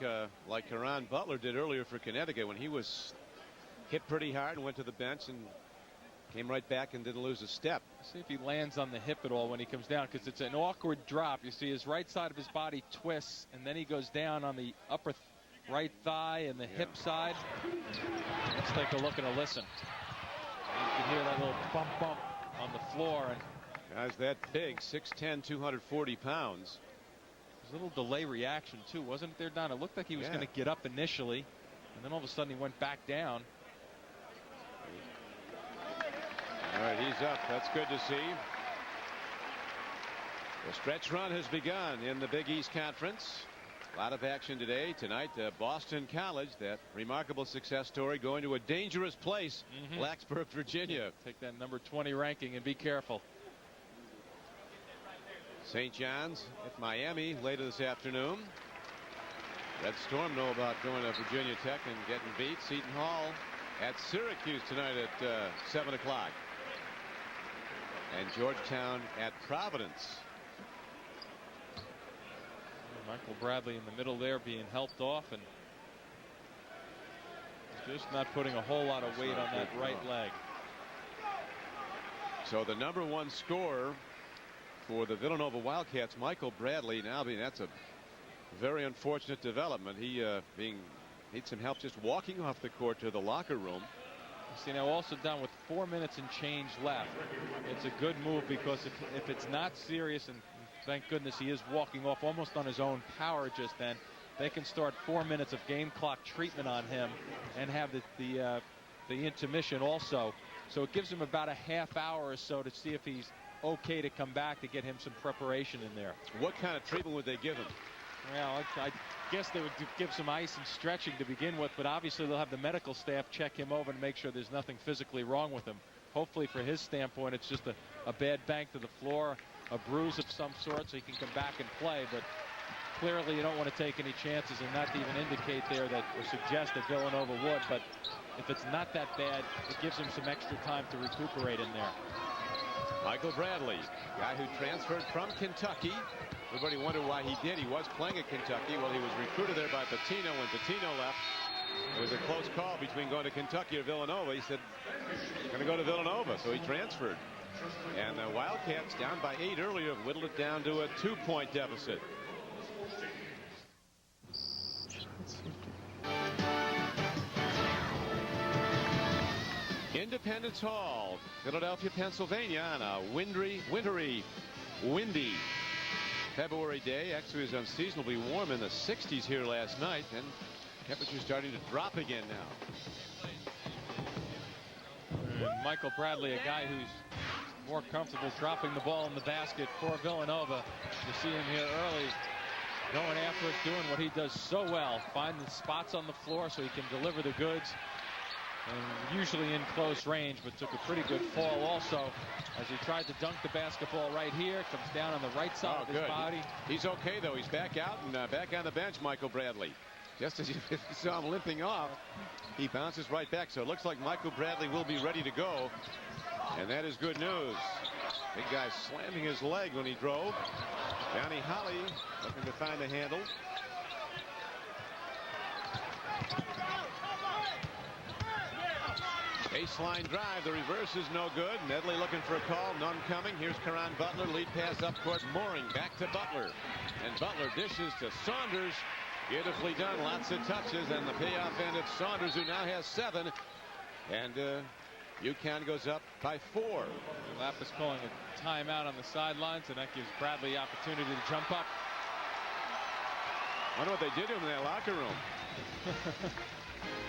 like Caron Butler did earlier for Connecticut when he was hit pretty hard and went to the bench and came right back and didn't lose a step. See if he lands on the hip at all when he comes down, because it's an awkward drop. You see his right side of his body twists, and then he goes down on the upper right thigh and the hip side. Let's take a look and a listen. You can hear that little bump on the floor. And guy's that big, 6'10", 240 pounds. There's a little delay reaction too, wasn't it there, Don? It looked like he was going to get up initially, and then all of a sudden he went back down. All right, he's up. That's good to see. The stretch run has begun in the Big East Conference. A lot of action today. Tonight, Boston College, that remarkable success story, going to a dangerous place, Blacksburg, Virginia. Take that number 20 ranking and be careful. St. John's at Miami later this afternoon. Red Storm know about going to Virginia Tech and getting beat. Seton Hall at Syracuse tonight at 7 o'clock. And Georgetown at Providence. Michael Bradley in the middle there being helped off and just not putting a whole lot of weight on that right leg. So the number 1 scorer for the Villanova Wildcats, Michael Bradley, now being, that's a very unfortunate development. He needs some help just walking off the court to the locker room. You see now also down with 4 minutes and change left. It's a good move, because if it's not serious, and thank goodness he is walking off almost on his own power just then, they can start 4 minutes of game clock treatment on him and have the intermission also. So it gives him about a half hour or so to see if he's okay to come back, to get him some preparation in there. What kind of treatment would they give him? Well, I guess they would give some ice and stretching to begin with, but obviously they'll have the medical staff check him over and make sure there's nothing physically wrong with him. Hopefully for his standpoint, it's just a bad bank to the floor, a bruise of some sort, so he can come back and play. But clearly you don't want to take any chances and not to even indicate there that, or suggest that Villanova would. But if it's not that bad, it gives him some extra time to recuperate in there. Michael Bradley, guy who transferred from Kentucky. Everybody wondered why he did. He was playing at Kentucky. Well, he was recruited there by Pitino. When Pitino left, it was a close call between going to Kentucky or Villanova. He said, I'm going to go to Villanova, so he transferred. And the Wildcats, down by 8 earlier, have whittled it down to a 2-point deficit. Independence Hall, Philadelphia, Pennsylvania, on a windy February day. Actually, it was unseasonably warm in the 60s here last night, and temperatures starting to drop again now. And Michael Bradley, a guy who's more comfortable dropping the ball in the basket for Villanova. You see him here early, going after it, doing what he does so well, finding spots on the floor so he can deliver the goods. And usually in close range, but took a pretty good fall also as he tried to dunk the basketball right here. Comes down on the right side of his body. He's okay, though. He's back out and back on the bench, Michael Bradley. Just as you saw him limping off, he bounces right back. So it looks like Michael Bradley will be ready to go. And that is good news. Big guy slamming his leg when he drove. Johnny Holly looking to find the handle. Baseline drive, the reverse is no good. Medley looking for a call, none coming. Here's Caron Butler, lead pass up court. Mooring back to Butler, and Butler dishes to Saunders. Beautifully done, lots of touches, and the payoff end of Saunders, who now has 7. And UConn goes up by 4. Lapp is calling a timeout on the sidelines, and that gives Bradley opportunity to jump up. I wonder what they did to him in that locker room.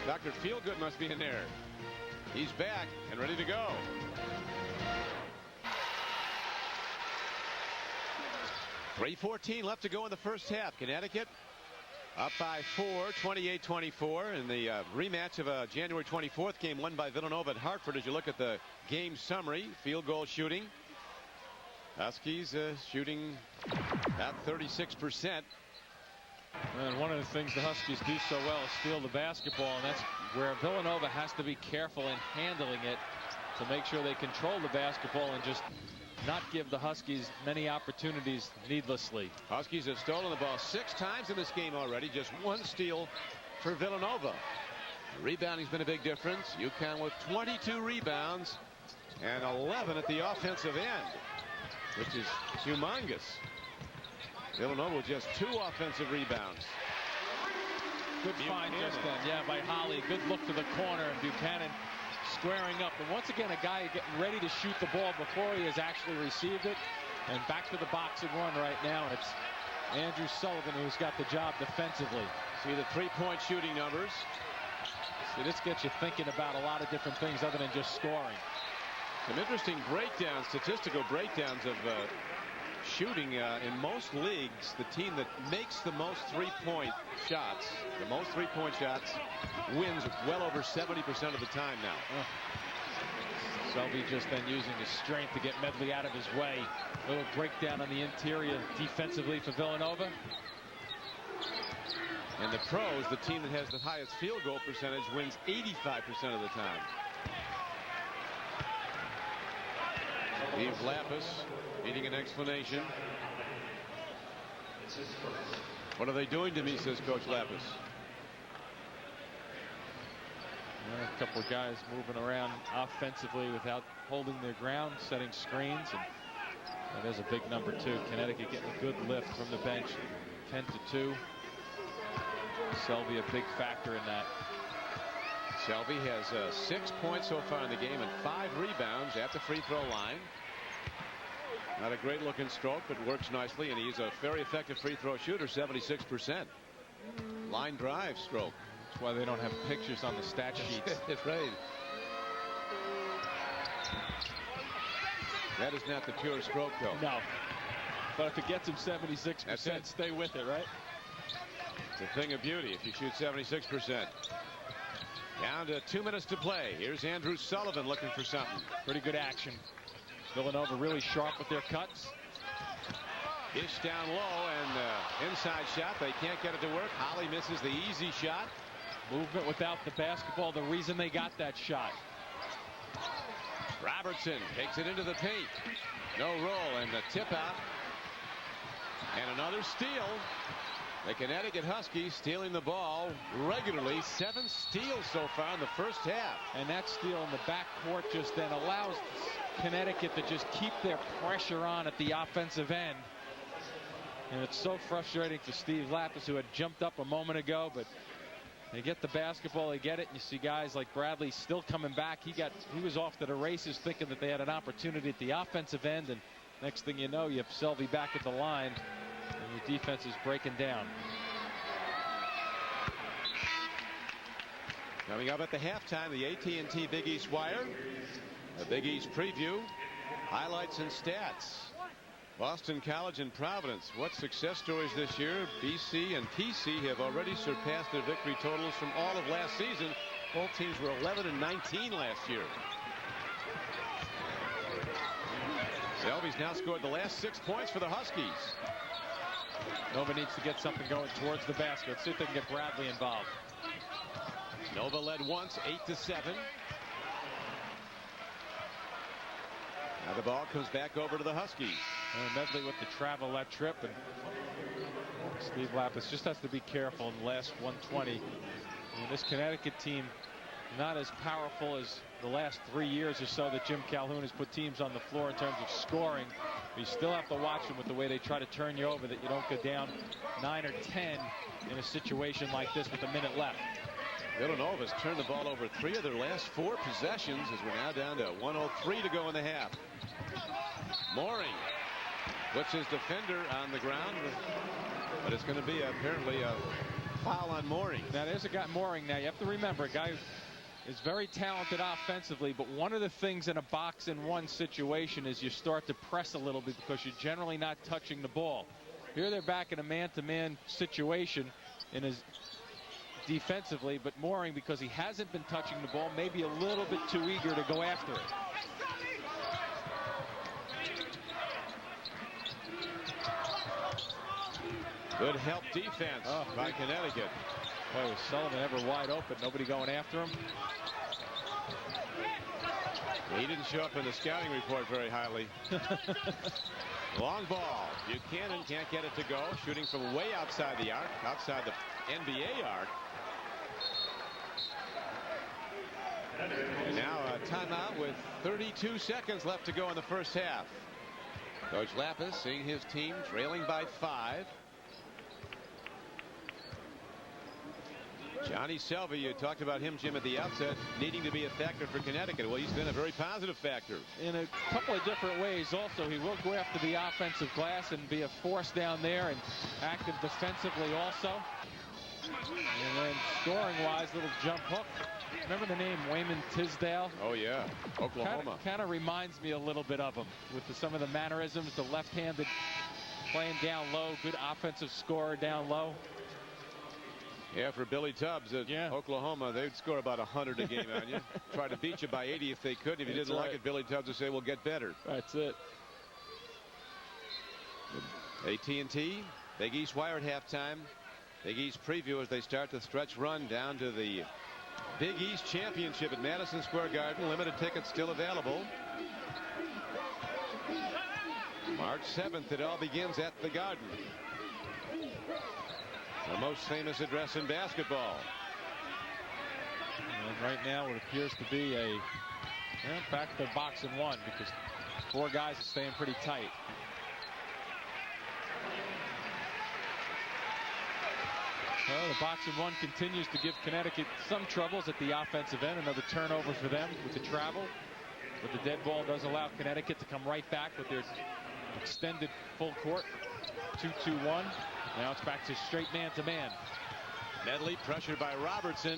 Dr. Feelgood must be in there. He's back and ready to go. .3:14 left to go in the first half. Connecticut up by 4, 28-24 in the rematch of a January 24th game won by Villanova at Hartford. As you look at the game summary, field goal shooting. Huskies shooting at 36%. And one of the things the Huskies do so well is steal the basketball, and that's where Villanova has to be careful in handling it to make sure they control the basketball and just not give the Huskies many opportunities needlessly. Huskies have stolen the ball 6 times in this game already. Just 1 steal for Villanova. Rebounding's been a big difference. UConn with 22 rebounds and 11 at the offensive end, which is humongous. Villanova with just 2 offensive rebounds. Good find just then, yeah, by Holly. Good look to the corner, and Buchanan squaring up. And once again, a guy getting ready to shoot the ball before he has actually received it. And back to the box and run right now. And it's Andrew Sullivan who's got the job defensively. See the 3-point shooting numbers. See, this gets you thinking about a lot of different things other than just scoring. Some interesting breakdowns, statistical breakdowns of shooting. In most leagues, the team that makes the most 3-point shots, wins well over 70% of the time now. Selby just then using his strength to get Medley out of his way. A little breakdown on the interior defensively for Villanova. And the pros, the team that has the highest field goal percentage, wins 85% of the time. Steve Lapis needing an explanation. What are they doing to me, says Coach Lapis. A couple of guys moving around offensively without holding their ground, setting screens, and there's a big number 2. Connecticut getting a good lift from the bench, 10-2. Selby a big factor in that. Selby has 6 points so far in the game and 5 rebounds at the free throw line. Not a great looking stroke, but works nicely, and he's a very effective free throw shooter, 76%. Line drive stroke. That's why they don't have pictures on the stat sheets. Right. That is not the pure stroke, though. No. But if it gets him 76%, stay with it, right? It's a thing of beauty if you shoot 76%. Down to 2 minutes to play. Here's Andrew Sullivan looking for something. Pretty good action. Villanova really sharp with their cuts. Ish down low, and inside shot. They can't get it to work. Holly misses the easy shot. Movement without the basketball, the reason they got that shot. Robertson takes it into the paint. No roll, and the tip out. And another steal. The Connecticut Huskies stealing the ball regularly. 7 steals so far in the first half. And that steal in the backcourt just then allows Connecticut to just keep their pressure on at the offensive end. And it's so frustrating for Steve Lapis, who had jumped up a moment ago, but they get the basketball, they get it, and you see guys like Bradley still coming back. He was off to the races thinking that they had an opportunity at the offensive end, and next thing you know, you have Selby back at the line, and your defense is breaking down. Coming up at the halftime, the AT&T Big East Wire. A Big East preview, highlights and stats. Boston College and Providence. What success stories this year? BC and PC have already surpassed their victory totals from all of last season. Both teams were 11 and 19 last year. Selby's now scored the last 6 points for the Huskies. Nova needs to get something going towards the basket. Let's see if they can get Bradley involved. Nova led once, 8-7. Now the ball comes back over to the Huskies. And Medley with the travel that trip, and Steve Lapis just has to be careful in the last 120. I mean, this Connecticut team not as powerful as the last 3 years or so that Jim Calhoun has put teams on the floor in terms of scoring. But you still have to watch them with the way they try to turn you over, that you don't go down 9 or 10 in a situation like this with a minute left. Villanova's turned the ball over 3 of their last 4 possessions as we're now down to 1:03 to go in the half. Mooring puts his defender on the ground, but it's going to be apparently a foul on Mooring. Now there's a guy, Mooring. Now you have to remember, a guy is very talented offensively, but one of the things in a box-and-one situation is you start to press a little bit because you're generally not touching the ball. Here they're back in a man-to-man situation in his defensively, but Mooring, because he hasn't been touching the ball, maybe a little bit too eager to go after it. Good help defense by Connecticut. Boy, was Sullivan ever wide open, nobody going after him. He didn't show up in the scouting report very highly. Long ball. Buchanan can't get it to go. Shooting from way outside the arc, outside the NBA arc. And now a timeout with 32 seconds left to go in the first half. Coach Lapis seeing his team trailing by 5. Johnny Selby, you talked about him, Jim, at the outset, needing to be a factor for Connecticut. Well, he's been a very positive factor. In a couple of different ways also. He will go after the offensive glass and be a force down there and active defensively also. And then scoring-wise, little jump hook. Remember the name Wayman Tisdale? Oh, yeah. Oklahoma. Kind of reminds me a little bit of him with some of the mannerisms, the left-handed playing down low, good offensive scorer down low. Yeah, for Billy Tubbs at Oklahoma, they'd score about 100 a game on you. Try to beat you by 80 if they could. If you didn't like it, Billy Tubbs would say, "We'll get better." That's it. AT&T, Big East Wire at halftime. Big East preview as they start the stretch run down to the Big East Championship at Madison Square Garden. Limited tickets still available. March 7th, it all begins at the Garden. The most famous address in basketball. And right now it appears to be a back to box and one because 4 guys are staying pretty tight. Well, the box and one continues to give Connecticut some troubles at the offensive end. Another turnover for them with the travel. But the dead ball does allow Connecticut to come right back with their extended full court. 2-2-1. Now it's back to straight man-to-man. Medley pressured by Robertson.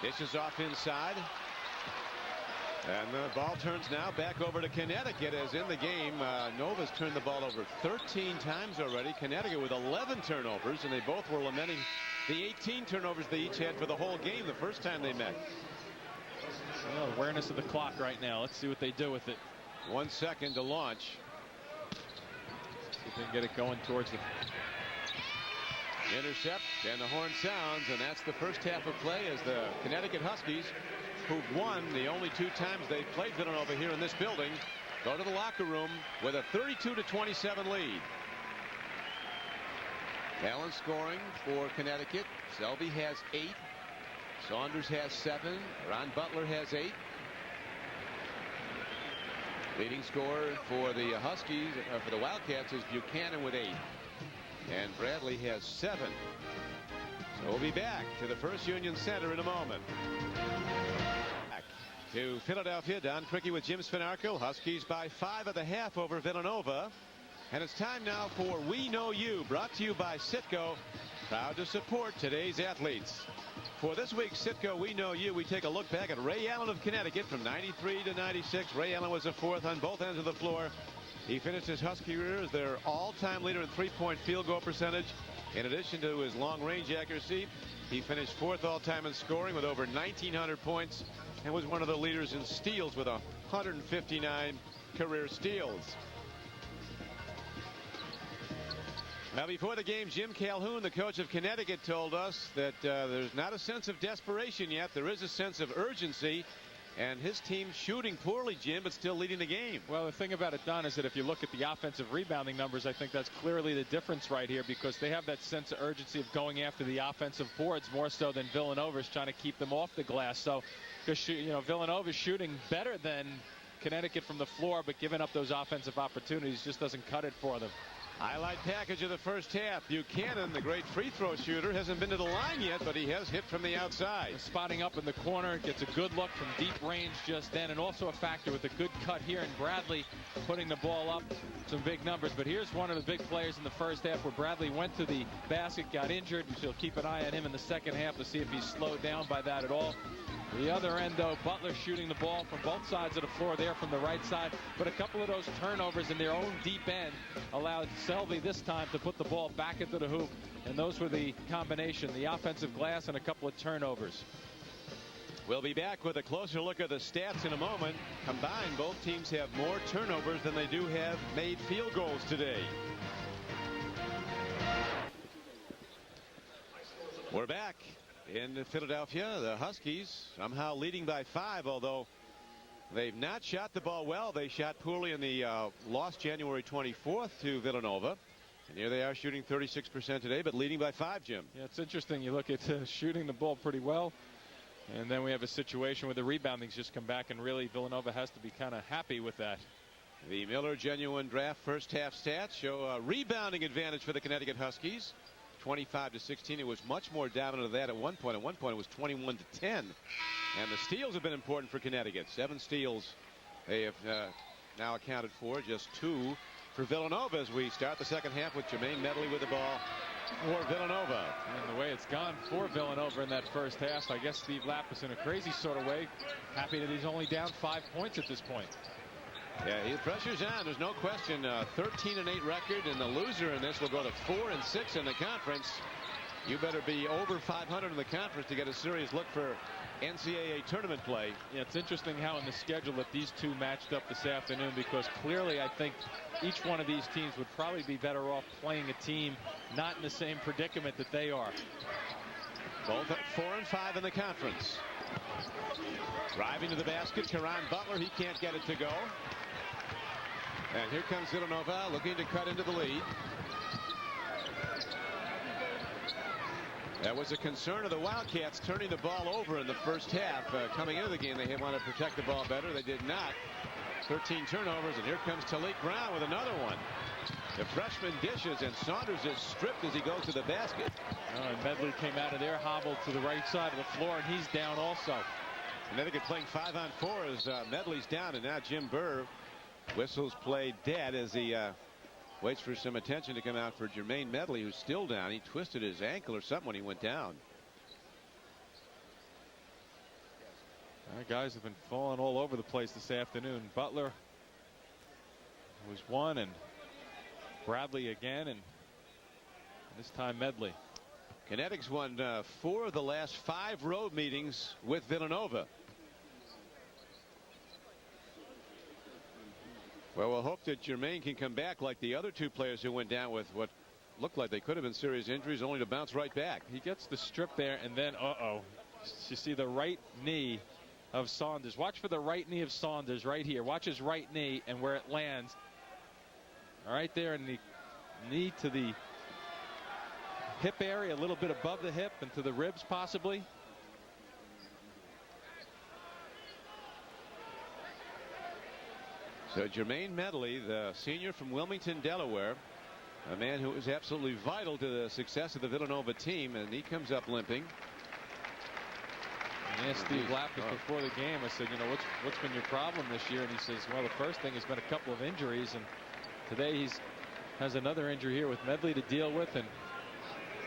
Dishes off inside. And the ball turns now back over to Connecticut as in the game. Nova's turned the ball over 13 times already. Connecticut with 11 turnovers, and they both were lamenting the 18 turnovers they each had for the whole game the first time they met. Well, awareness of the clock right now. Let's see what they do with it. 1 second to launch. See if they can get it going towards the intercept, and the horn sounds, and that's the first half of play as the Connecticut Huskies, who've won the only 2 times they've played Villanova here in this building, go to the locker room with a 32-27 lead. Allen scoring for Connecticut. Selby has 8. Saunders has 7. Ron Butler has 8. Leading scorer for the Huskies, for the Wildcats, is Buchanan with 8. And Bradley has 7. So we'll be back to the First Union Center in a moment. Back to Philadelphia. Don Criqui with Jim Spanarkel. Huskies by 5 at the half over Villanova. And it's time now for We Know You, brought to you by Citgo. Proud to support today's athletes. For this week's Citgo We Know You, we take a look back at Ray Allen of Connecticut from 93 to 96. Ray Allen was a 4th on both ends of the floor. He finished his Husky career as their all-time leader in 3-point field goal percentage. In addition to his long-range accuracy, he finished 4th all-time in scoring with over 1,900 points and was one of the leaders in steals with 159 career steals. Now, before the game, Jim Calhoun, the coach of Connecticut, told us that there's not a sense of desperation yet. There is a sense of urgency. And his team shooting poorly, Jim, but still leading the game. Well, the thing about it, Don, is that if you look at the offensive rebounding numbers, I think that's clearly the difference right here because they have that sense of urgency of going after the offensive boards more so than Villanova's trying to keep them off the glass. So, because, you know, Villanova's shooting better than Connecticut from the floor, but giving up those offensive opportunities just doesn't cut it for them. Highlight package of the first half. Buchanan, the great free throw shooter, hasn't been to the line yet, but he has hit from the outside. Spotting up in the corner, gets a good look from deep range just then, and also a factor with a good cut here, and Bradley putting the ball up, some big numbers. But here's one of the big players in the first half where Bradley went to the basket, got injured. So keep an eye on him in the second half to see if he's slowed down by that at all. The other end, though, Butler shooting the ball from both sides of the floor there from the right side. But a couple of those turnovers in their own deep end allowed Selvey this time to put the ball back into the hoop. And those were the combination, the offensive glass and a couple of turnovers. We'll be back with a closer look at the stats in a moment. Combined, both teams have more turnovers than they do have made field goals today. We're back in Philadelphia. The Huskies somehow leading by 5, although they've not shot the ball well. They shot poorly in the loss January 24th to Villanova. And here they are shooting 36% today, but leading by 5, Jim. Yeah, it's interesting. You look at shooting the ball pretty well. And then we have a situation where the rebounding's just come back, and really Villanova has to be kind of happy with that. The Miller Genuine Draft first half stats show a rebounding advantage for the Connecticut Huskies. 25-16. It was much more dominant than that at one point. At one point it was 21-10. And the steals have been important for Connecticut. 7 steals they have now accounted for. Just 2 for Villanova as we start the second half with Jermaine Medley with the ball for Villanova. And the way it's gone for Villanova in that first half, I guess Steve Lapp is in a crazy sort of way. Happy that he's only down 5 points at this point. Yeah, the pressure's on. There's no question. 13-8 record, and the loser in this will go to 4-6 in the conference. You better be over 500 in the conference to get a serious look for NCAA tournament play. Yeah, it's interesting how in the schedule that these two matched up this afternoon, because clearly I think each one of these teams would probably be better off playing a team not in the same predicament that they are. Both at 4 and 5 in the conference. Driving to the basket, Caron Butler. He can't get it to go. And here comes Villanova looking to cut into the lead. That was a concern of the Wildcats, turning the ball over in the first half. Coming into the game, they wanted to protect the ball better. They did not. 13 turnovers, and here comes Talik Brown with another one. The freshman dishes, and Saunders is stripped as he goes to the basket. And Medley came out of there, hobbled to the right side of the floor, and he's down also. Connecticut playing 5-on-4 as Medley's down, and now Jim Burr whistles play dead as he waits for some attention to come out for Jermaine Medley, who's still down. He twisted his ankle or something when he went down. Guys have been falling all over the place this afternoon. Butler was one, and Bradley again, and this time Medley. Connecticut's won 4 of the last 5 road meetings with Villanova. Well, we'll hope that Jermaine can come back like the other 2 players who went down with what looked like they could have been serious injuries, only to bounce right back. He gets the strip there, and then you see the right knee of Saunders. Watch for the right knee of Saunders right here. Watch his right knee and where it lands. Right there in the knee to the hip area, a little bit above the hip and to the ribs possibly. So Jermaine Medley, the senior from Wilmington, Delaware, a man who was absolutely vital to the success of the Villanova team, and he comes up limping. I asked Steve Lapkus before the game, I said, you know, what's been your problem this year? And he says, well, the first thing has been a couple of injuries, and today he's has another injury here with Medley to deal with, and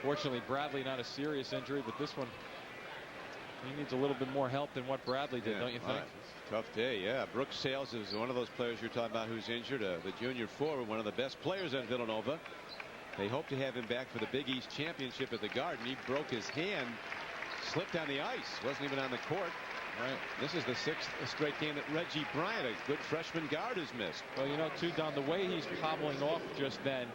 fortunately Bradley not a serious injury, but this one he needs a little bit more help than what Bradley did, don't you think? Tough day, yeah. Brooks Sales is one of those players you're talking about who's injured, the junior forward, one of the best players at Villanova. They hope to have him back for the Big East Championship at the Garden. He broke his hand, slipped on the ice, wasn't even on the court. Right. This is the 6th straight game that Reggie Bryant, a good freshman guard, has missed. Well, you know, too, Don, the way he's hobbling off just then,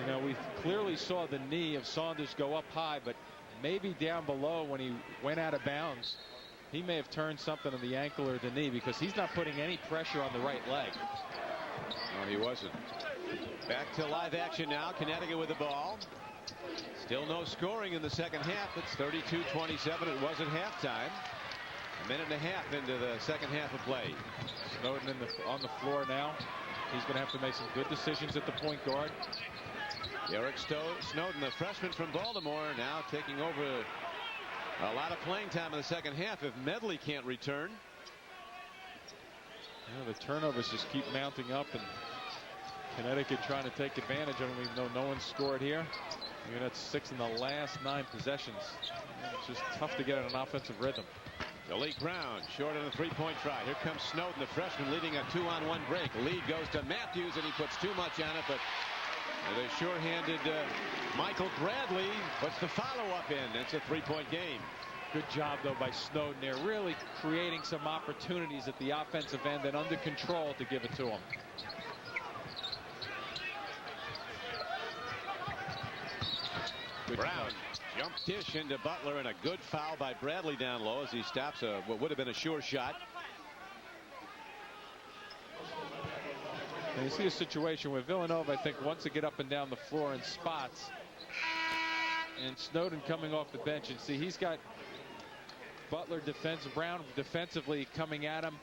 you know, we clearly saw the knee of Saunders go up high, but maybe down below when he went out of bounds, he may have turned something on the ankle or the knee, because he's not putting any pressure on the right leg. No, he wasn't. Back to live action now. Connecticut with the ball. Still no scoring in the second half. It's 32-27. It was at halftime. A minute and a half into the second half of play. Snowden on the floor now. He's going to have to make some good decisions at the point guard. Eric Snowden, the freshman from Baltimore, now taking over a lot of playing time in the second half if Medley can't return. The turnovers just keep mounting up, and Connecticut trying to take advantage of them, even though no one scored here. Even at 6 in the last 9 possessions. It's just tough to get an offensive rhythm. Malik Brown short on a three-point try. Here comes Snowden, the freshman, leading a 2-on-1 break. Lead goes to Matthews, and he puts too much on it, but the sure-handed Michael Bradley puts the follow-up in. It's a 3-point game. Good job, though, by Snowden. They're really creating some opportunities at the offensive end and under control to give it to him. Brown jump dish into Butler, and a good foul by Bradley down low as he stops what would have been a sure shot. And you see a situation where Villanova, I think, wants to get up and down the floor in spots. And Snowden coming off the bench, and see he's got Butler Brown defensively coming at him,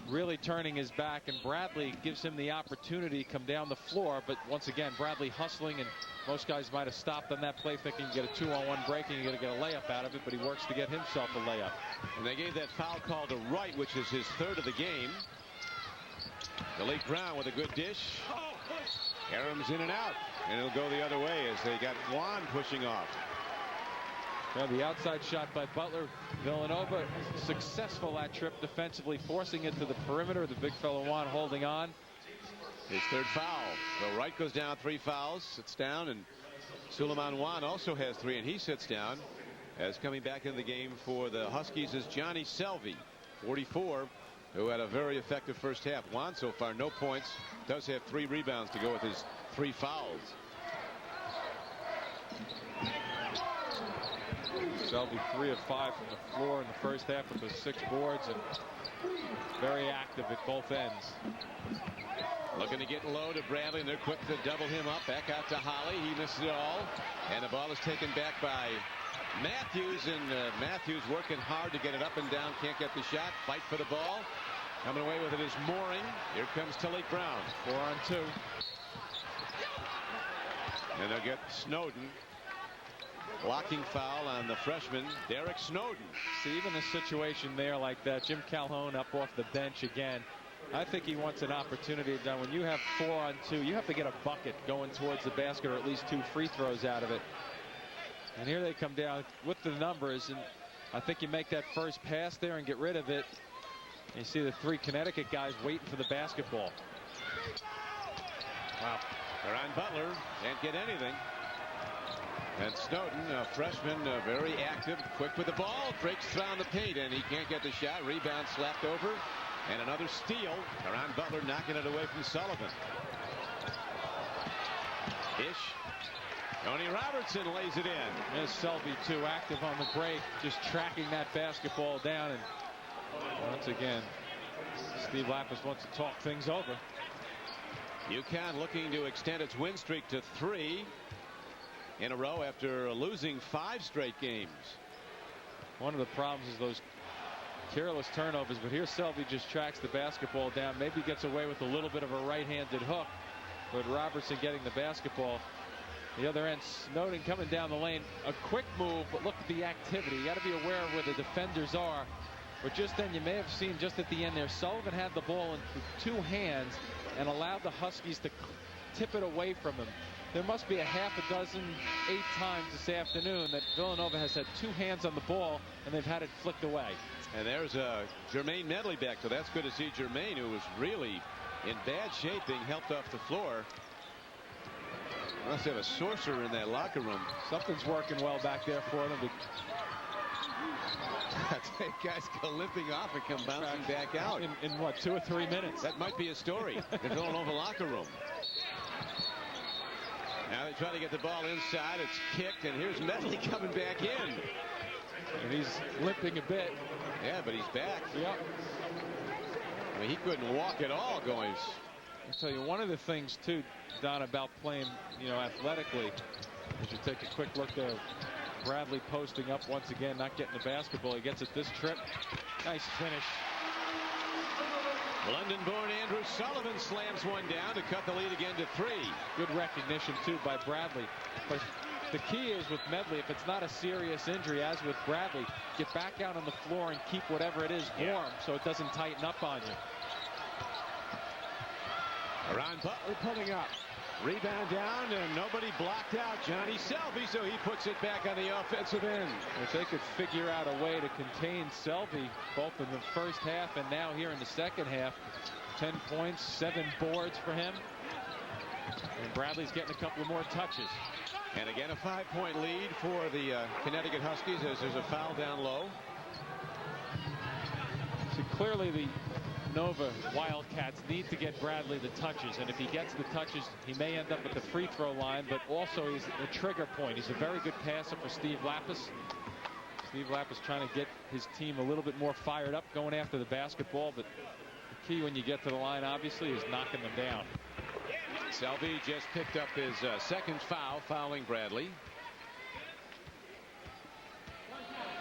really turning his back, and Bradley gives him the opportunity to come down the floor. But once again, Bradley hustling, and most guys might have stopped on that play thinking you get a 2-on-1 break and you're going to get a layup out of it, but he works to get himself a layup. And they gave that foul call to Wright, which is his 3rd of the game. Malik Brown with a good dish. Aram's in and out, and it'll go the other way as they got Juan pushing off. Well, the outside shot by Butler. Villanova successful that trip defensively, forcing it to the perimeter. The big fellow Juan holding on. His 3rd foul. So Wright goes down 3 fouls, sits down, and Suleiman Juan also has 3, and he sits down. As coming back into the game for the Huskies is Johnny Selvey, 44, who had a very effective first half. Juan so far no points, does have 3 rebounds to go with his 3 fouls. Selvey 3 of 5 from the floor in the first half with those 6 boards, and very active at both ends. Looking to get low to Bradley, and they're quick to double him up. Back out to Holly. He misses it all. And the ball is taken back by Matthews, and Matthews working hard to get it up and down. Can't get the shot. Fight for the ball. Coming away with it is Mooring. Here comes Malik Brown. 4 on 2. And they'll get Snowden. Blocking foul on the freshman, Derek Snowden. See, even a situation there like that, Jim Calhoun up off the bench again. I think he wants an opportunity done. When you have 4 on 2, you have to get a bucket going towards the basket, or at least 2 free throws out of it. And here they come down with the numbers, and I think you make that first pass there and get rid of it. And you see the 3 Connecticut guys waiting for the basketball. Wow. They're on Butler. Can't get anything. And Snowden, a freshman, very active, quick with the ball, breaks around the paint, and he can't get the shot. Rebound slapped over, and another steal. Around Butler, knocking it away from Sullivan. Ish. Tony Robertson lays it in. There's Selvey, too, active on the break, just tracking that basketball down. And once again, Steve Lapis wants to talk things over. UConn looking to extend its win streak to 3 in a row after losing 5 straight games. One of the problems is those careless turnovers, but here Selvey just tracks the basketball down, maybe gets away with a little bit of a right-handed hook, but Robertson getting the basketball. The other end, Snowden coming down the lane, a quick move, but look at the activity. You got to be aware of where the defenders are. But just then, you may have seen just at the end there, Sullivan had the ball in 2 hands and allowed the Huskies to tip it away from him. There must be a half a dozen, 8 times this afternoon that Villanova has had 2 hands on the ball, and they've had it flicked away. And there's Jermaine Medley back, so that's good to see Jermaine, who was really in bad shape, being helped off the floor. Must have a sorcerer in that locker room. Something's working well back there for them. Guys go limping off and come bouncing back out. In what, 2 or 3 minutes? That might be a story. The Villanova locker room. Now they try to get the ball inside. It's kicked, and here's Medley coming back in. And he's limping a bit. Yeah, but he's back. Yep. I mean, he couldn't walk at all going. I'll tell you, one of the things, too, Don, about playing, athletically, is you take a quick look there. Bradley posting up once again, not getting the basketball. He gets it this trip. Nice finish. London-born Andrew Sullivan slams one down to cut the lead again to 3. Good recognition, too, by Bradley. But the key is with Medley, if it's not a serious injury, as with Bradley, get back out on the floor and keep whatever it is warm so it doesn't tighten up on you. Ron Butler pulling up. Rebound down, and nobody blocked out Johnny Selvey, so he puts it back on the offensive end. If they could figure out a way to contain Selvey, both in the first half and now here in the second half, 10 points, 7 boards for him. And Bradley's getting a couple of more touches. And again, a 5-point lead for the Connecticut Huskies as there's a foul down low. So clearly the Nova Wildcats need to get Bradley the touches, and if he gets the touches, he may end up at the free throw line, but also he's a trigger point. He's a very good passer for Steve Lapis. Steve Lapis trying to get his team a little bit more fired up going after the basketball, but the key when you get to the line, obviously, is knocking them down. Selvey just picked up his second foul, fouling Bradley.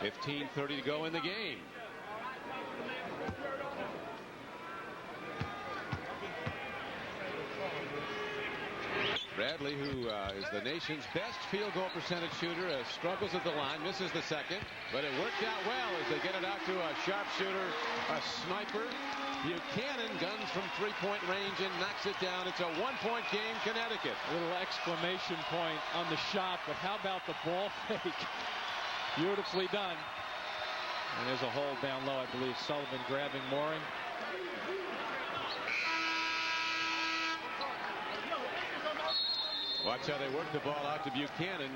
15:30 to go in the game. Bradley, who is the nation's best field goal percentage shooter, struggles at the line, misses the second, but it worked out well as they get it out to a sharpshooter, a sniper. Buchanan guns from three-point range and knocks it down. It's a 1-point game, Connecticut. A little exclamation point on the shot, but how about the ball fake? Beautifully done. And there's a hole down low, I believe. Sullivan grabbing Mooring. Watch how they work the ball out to Buchanan.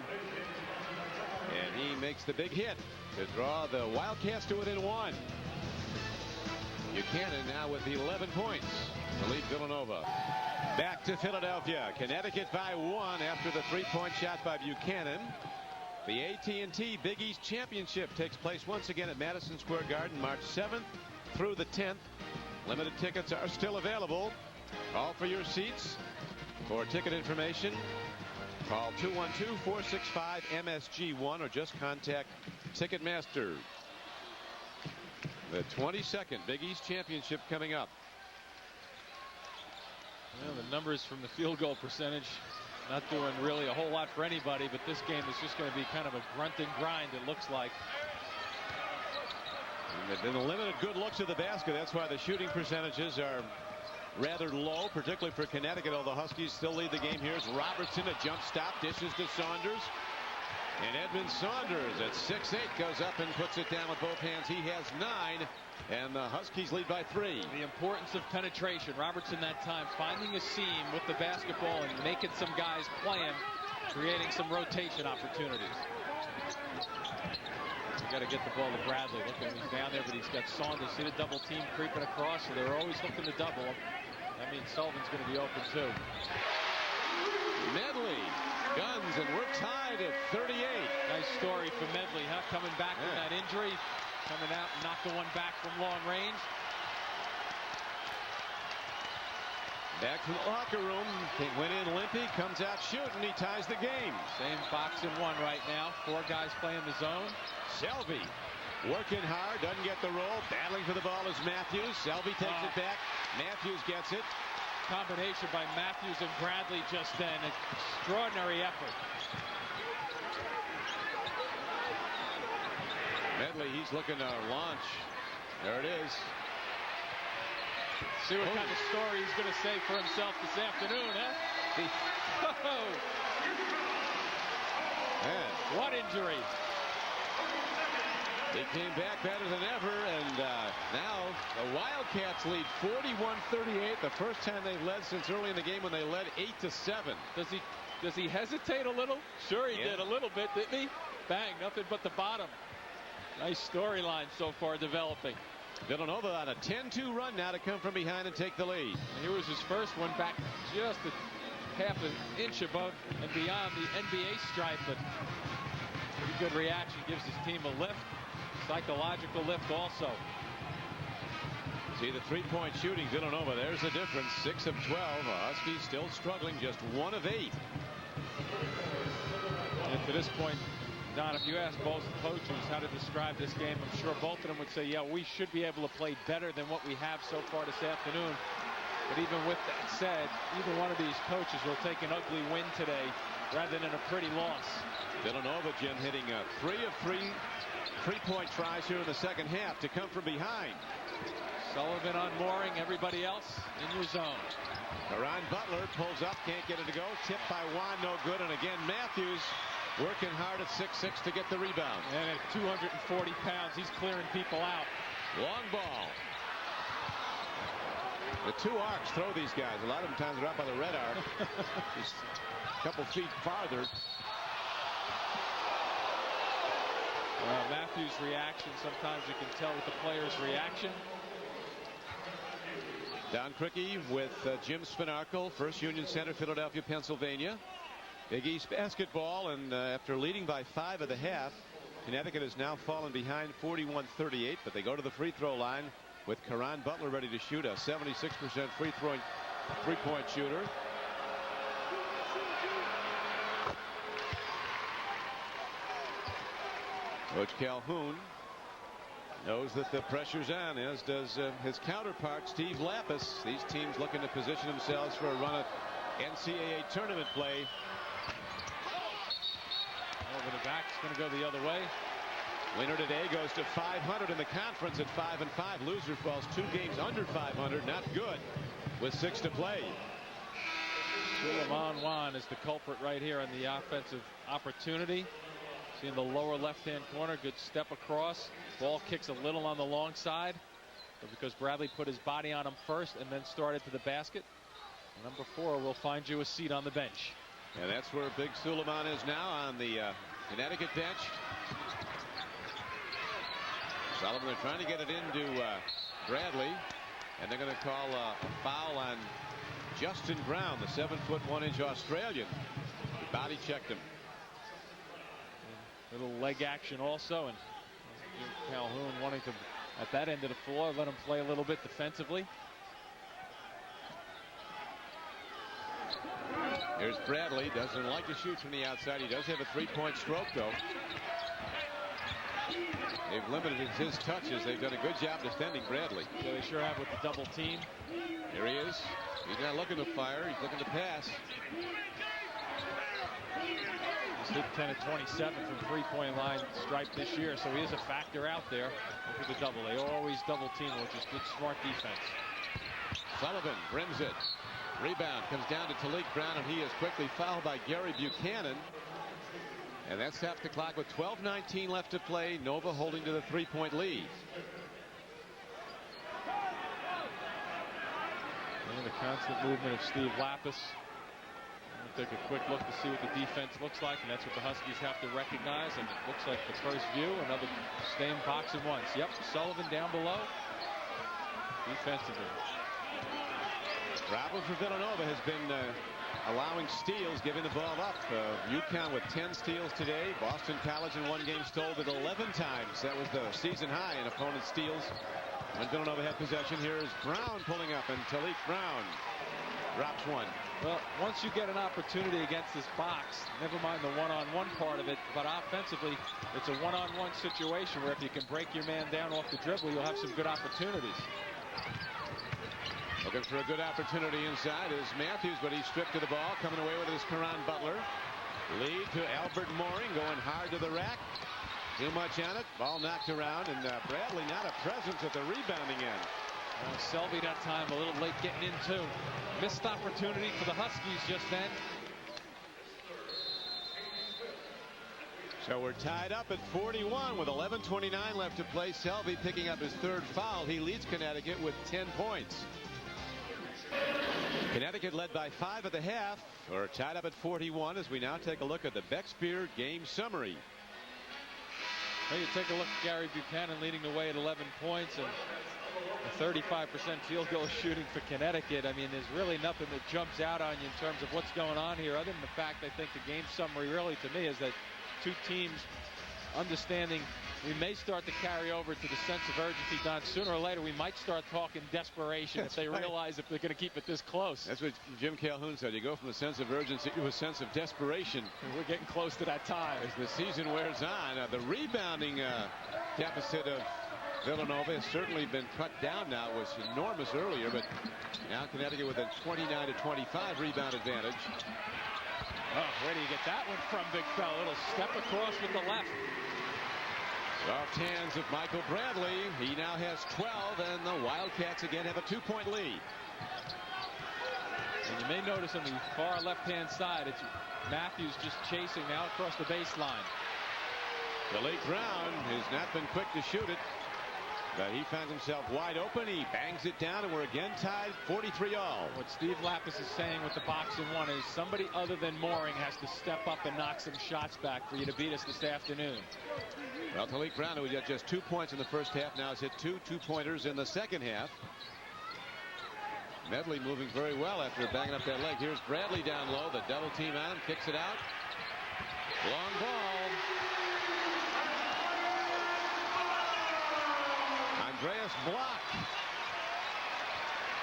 And he makes the big hit to draw the Wildcats to within 1. Buchanan now with 11 points to lead Villanova. Back to Philadelphia. Connecticut by 1 after the 3-point shot by Buchanan. The AT&T Big East Championship takes place once again at Madison Square Garden March 7th through the 10th. Limited tickets are still available. Call for your seats. For ticket information, call 212-465-MSG1 or just contact Ticketmaster. The 22nd Big East Championship coming up. Well, the numbers from the field goal percentage not doing really a whole lot for anybody, but this game is just going to be kind of a grunt and grind, it looks like. And they've been limited good looks at the basket. That's why the shooting percentages are rather low, particularly for Connecticut, although the Huskies still lead the game. Here's Robertson, a jump stop, dishes to Saunders. And Edmund Saunders at 6'8" goes up and puts it down with both hands. He has 9, and the Huskies lead by 3. The importance of penetration. Robertson that time finding a seam with the basketball and making some guys playing, creating some rotation opportunities. You got to get the ball to Bradley. Look at him, he's down there, but he's got Saunders. See the double team creeping across, so they're always looking to double him. That means Sullivan's going to be open too. Medley guns and we're tied at 38. Nice story for Medley, huh? Coming back from that injury, coming out and knocked the one back from long range. Back to the locker room. He went in limpy, comes out shooting. He ties the game. Same box and one right now. 4 guys playing the zone. Selvey working hard, doesn't get the roll. Battling for the ball is Matthews. Selvey takes it back. Matthews gets it. Combination by Matthews and Bradley just then. Extraordinary effort. Medley, he's looking to launch. There it is. See what kind of story he's going to say for himself this afternoon, huh? What injury. They came back better than ever, and now the Wildcats lead 41-38. The first time they've led since early in the game when they led 8-7. Does he hesitate a little? Sure he did a little bit, didn't he? Bang, nothing but the bottom. Nice storyline so far developing. Villanova on a 10-2 run now to come from behind and take the lead. And here was his first one, back just a half an inch above and beyond the NBA stripe, but pretty good reaction, gives his team a lift. Psychological lift also. See the three-point shooting, Villanova. There's the difference. 6 of 12. Huskies still struggling, just 1 of 8. And to this point, Don, if you ask both coaches how to describe this game, I'm sure both of them would say, yeah, we should be able to play better than what we have so far this afternoon. But even with that said, either one of these coaches will take an ugly win today rather than a pretty loss. Villanova, Jim, hitting 3 of 3 three-point tries here in the second half to come from behind. Sullivan on Mooring, everybody else in your zone. Caron Butler pulls up, can't get it to go. Tipped by Juan, no good. And again, Matthews working hard at 6'6" to get the rebound. And at 240 pounds, he's clearing people out. Long ball. The two arcs throw these guys. A lot of them times they're out by the red arc. Just a couple feet farther. Matthews' reaction, sometimes you can tell with the player's reaction. Don Criqui with Jim Spinarkle, First Union Center, Philadelphia, Pennsylvania. Big East basketball, and after leading by 5 at the half, Connecticut has now fallen behind 41-38, but they go to the free throw line with Caron Butler ready to shoot, a 76% three-point shooter. Coach Calhoun knows that the pressure's on, as does his counterpart Steve Lapis. These teams looking to position themselves for a run at NCAA tournament play. Over the back, it's going to go the other way. Winner today goes to 500 in the conference at 5-5. Loser falls 2 games under 500. Not good with 6 to play. Suleiman Juan is the culprit right here on the offensive opportunity. See in the lower left-hand corner, good step across. Ball kicks a little on the long side, but because Bradley put his body on him first and then started to the basket, number 4 will find you a seat on the bench. And that's where Big Suleiman is now, on the Connecticut bench. Sullivan, they're trying to get it into Bradley, and they're going to call a foul on Justin Brown, the 7'1" Australian. He body checked him. Little leg action also, and Calhoun wanting to, at that end of the floor, let him play a little bit defensively. Here's Bradley, doesn't like to shoot from the outside. He does have a 3-point stroke, though. They've limited his touches. They've done a good job defending Bradley. So they sure have with the double team. Here he is. He's not looking to fire. He's looking to pass. He's hit 10 of 27 from three-point line stripe this year, so he is a factor out there. Look at the double. They always double team, which is good, smart defense. Sullivan brims it. Rebound comes down to Talik Brown, and he is quickly fouled by Gary Buchanan. And that stops the clock with 12:19 left to play. Nova holding to the 3-point lead. And the constant movement of Steve Lapis. We'll take a quick look to see what the defense looks like, and that's what the Huskies have to recognize. And it looks like the first view, another same box at once. Yep, Sullivan down below. Defensively. Problem for Villanova has been allowing steals, giving the ball up. UConn with 10 steals today. Boston College in one game stole it 11 times. That was the season high in opponent steals when Villanova had possession. Here's Brown pulling up, and Talik Brown drops one. Well, once you get an opportunity against this box, never mind the one-on-one part of it, but offensively, it's a one-on-one situation where if you can break your man down off the dribble, you'll have some good opportunities. Looking for a good opportunity inside is Matthews, but he's stripped to the ball. Coming away with his Caron Butler. Lead to Albert Mooring, going hard to the rack. Too much on it. Ball knocked around, and Bradley not a presence at the rebounding end. Selby that time a little late getting in too. Missed opportunity for the Huskies just then. So we're tied up at 41 with 11:29 left to play. Selby picking up his 3rd foul. He leads Connecticut with 10 points. Connecticut led by 5 at the half, or tied up at 41, as we now take a look at the Beckspear game summary. Well, you take a look at Gary Buchanan leading the way at 11 points and a 35% field goal shooting for Connecticut. I mean, there's really nothing that jumps out on you in terms of what's going on here, other than the fact I think the game summary really to me is that two teams understanding we may start to carry over to the sense of urgency, Don. Sooner or later, we might start talking desperation if they realize if they're going to keep it this close. That's what Jim Calhoun said. You go from a sense of urgency to a sense of desperation. And we're getting close to that time. As the season wears on, the rebounding deficit of Villanova has certainly been cut down now. It was enormous earlier, but now Connecticut with a 29-25 rebound advantage. Oh, where do you get that one from, big fella? A little step across with the left. Soft hands of Michael Bradley. He now has 12, and the Wildcats again have a 2-point lead. And you may notice on the far left-hand side, it's Matthews just chasing now across the baseline. Malik Brown has not been quick to shoot it, but he finds himself wide open. He bangs it down, and we're again tied 43-all. What Steve Lapis is saying with the box and one is somebody other than Mooring has to step up and knock some shots back for you to beat us this afternoon. Well, Malik Brown, who got just 2 points in the first half, now has hit two two-pointers in the second half. Medley moving very well after banging up that leg. Here's Bradley down low. The double team on, kicks it out. Long ball. Andreas Block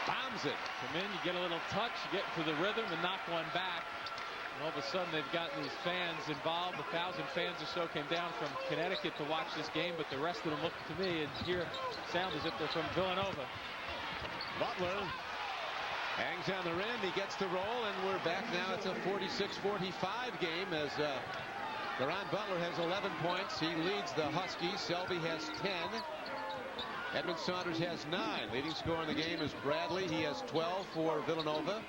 bombs it. Come in, you get a little touch, you get into the rhythm and knock one back. And all of a sudden they've gotten these fans involved. 1,000 fans or so came down from Connecticut to watch this game, but the rest of them look to me and here sound as if they're from Villanova. Butler hangs on the rim. He gets the roll, and we're back now. It's a 46-45 game as Deron Butler has 11 points. He leads the Huskies. Selby has 10. Edmund Saunders has 9. Leading scorer in the game is Bradley. He has 12 for Villanova.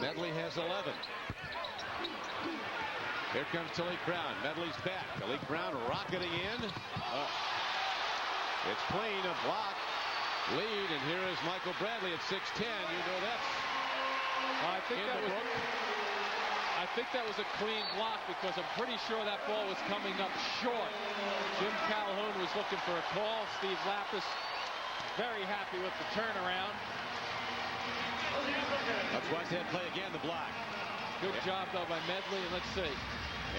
Medley has 11. Here comes Talik Brown. Medley's back. Talik Brown rocketing in. It's clean, a block. Lead, and here is Michael Bradley at 6'10". You know that's I think that was a clean block because I'm pretty sure that ball was coming up short. Jim Calhoun was looking for a call. Steve Lapis very happy with the turnaround. Let's watch that play again, the block. Good job, though, by Medley. And let's see.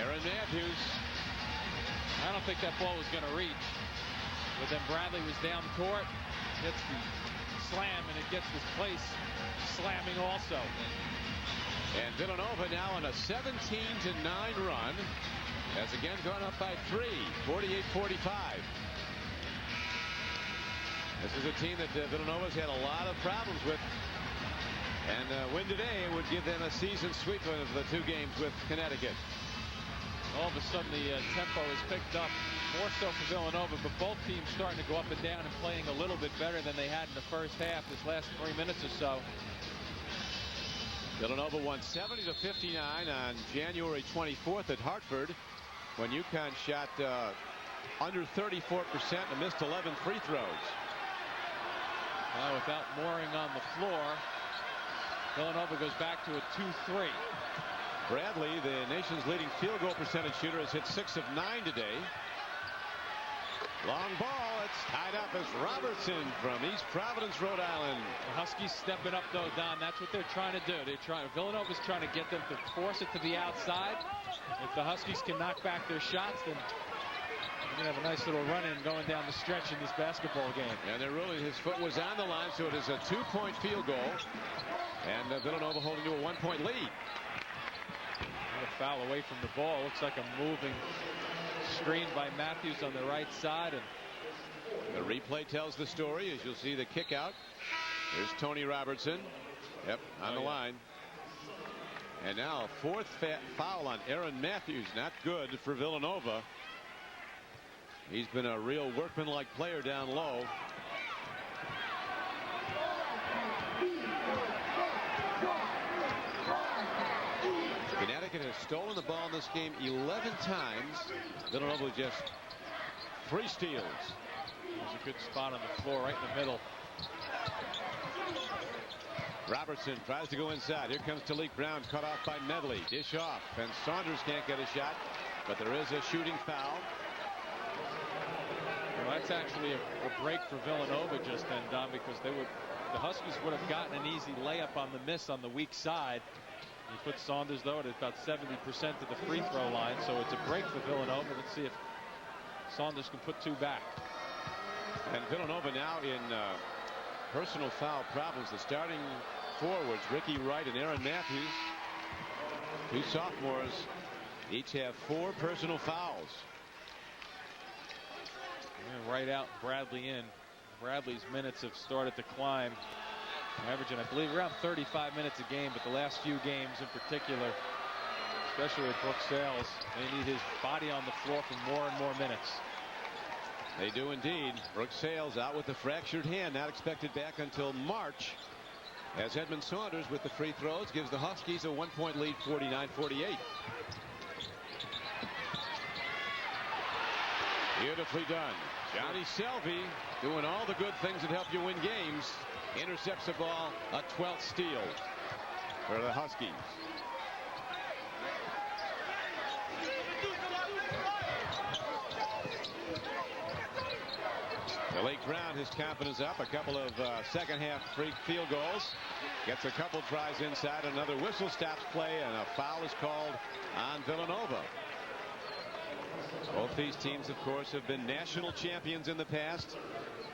Aaron Matthews. I don't think that ball was going to reach. But then Bradley was down court. Gets the slam, and it gets this place slamming also. And Villanova now on a 17-9 run. Has again gone up by 3, 48-45. This is a team that Villanova's had a lot of problems with. And win today would give them a season sweep of the 2 games with Connecticut. All of a sudden the tempo is picked up, more so for Villanova, but both teams starting to go up and down and playing a little bit better than they had in the first half this last 3 minutes or so. Villanova won 70-59 on January 24th at Hartford when UConn shot under 34% and missed 11 free throws. Now without Mooring on the floor, Villanova goes back to a 2-3. Bradley, the nation's leading field goal percentage shooter, has hit 6 of 9 today. Long ball. It's tied up as Robertson from East Providence, Rhode Island. The Huskies stepping up, though, Don. That's what they're trying to do. Villanova's trying to get them to force it to the outside. If the Huskies can knock back their shots, then we're going to have a nice little run-in going down the stretch in this basketball game. And his foot was on the line, so it is a 2-point field goal. And Villanova holding to a 1-point lead. A foul away from the ball. Looks like a moving screen by Matthews on the right side. And the replay tells the story as you'll see the kick out. Here's Tony Robertson. Yep, on the line. And now a 4th foul on Aaron Matthews. Not good for Villanova. He's been a real workmanlike player down low. Connecticut has stolen the ball in this game 11 times. Villanova just 3 steals. There's a good spot on the floor right in the middle. Robertson tries to go inside. Here comes Talik Brown, cut off by Medley. Dish off, and Saunders can't get a shot, but there is a shooting foul. Well, that's actually a break for Villanova just then, Don, because the Huskies would have gotten an easy layup on the miss on the weak side. He put Saunders, though, at about 70% of the free throw line, so it's a break for Villanova. Let's see if Saunders can put 2 back. And Villanova now in personal foul problems. The starting forwards, Ricky Wright and Aaron Matthews, 2 sophomores, each have 4 personal fouls. And Wright out, Bradley in. Bradley's minutes have started to climb, averaging, I believe, around 35 minutes a game, but the last few games in particular, especially with Brooks Sales, they need his body on the floor for more and more minutes. They do indeed. Brooks Sales out with the fractured hand, not expected back until March. As Edmund Saunders with the free throws gives the Huskies a 1-point lead, 49-48. Beautifully done. Johnny Selvey doing all the good things that help you win games. Intercepts the ball, a 12th steal for the Huskies. The late Brown, his confidence up. A couple of second half free field goals. Gets a couple tries inside. Another whistle stops play, and a foul is called on Villanova. Both these teams, of course, have been national champions in the past.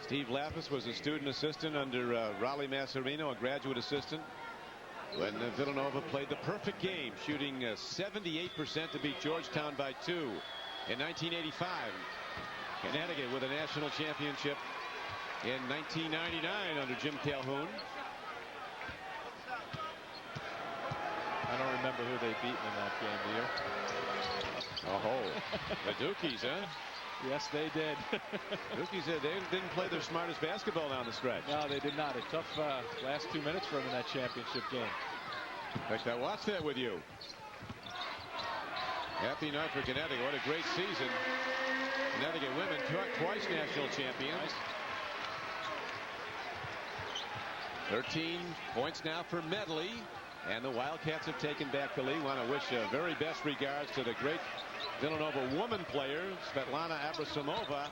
Steve Lapis was a student assistant under Raleigh Masserino, a graduate assistant, when Villanova played the perfect game, shooting 78% to beat Georgetown by 2 in 1985. Connecticut with a national championship in 1999 under Jim Calhoun. I don't remember who they beat in that game, do you? Oh, the Dukies, huh? Yes, they did. Dukies, they didn't play their smartest basketball down the stretch. No, they did not. A tough last 2 minutes for them in that championship game. In fact, I watched that with you. Happy night for Connecticut. What a great season. Connecticut women twice national champions. 13 points now for Medley. And the Wildcats have taken back the lead. Want to wish very best regards to the great Villanova woman player, Svetlana Abrasamova,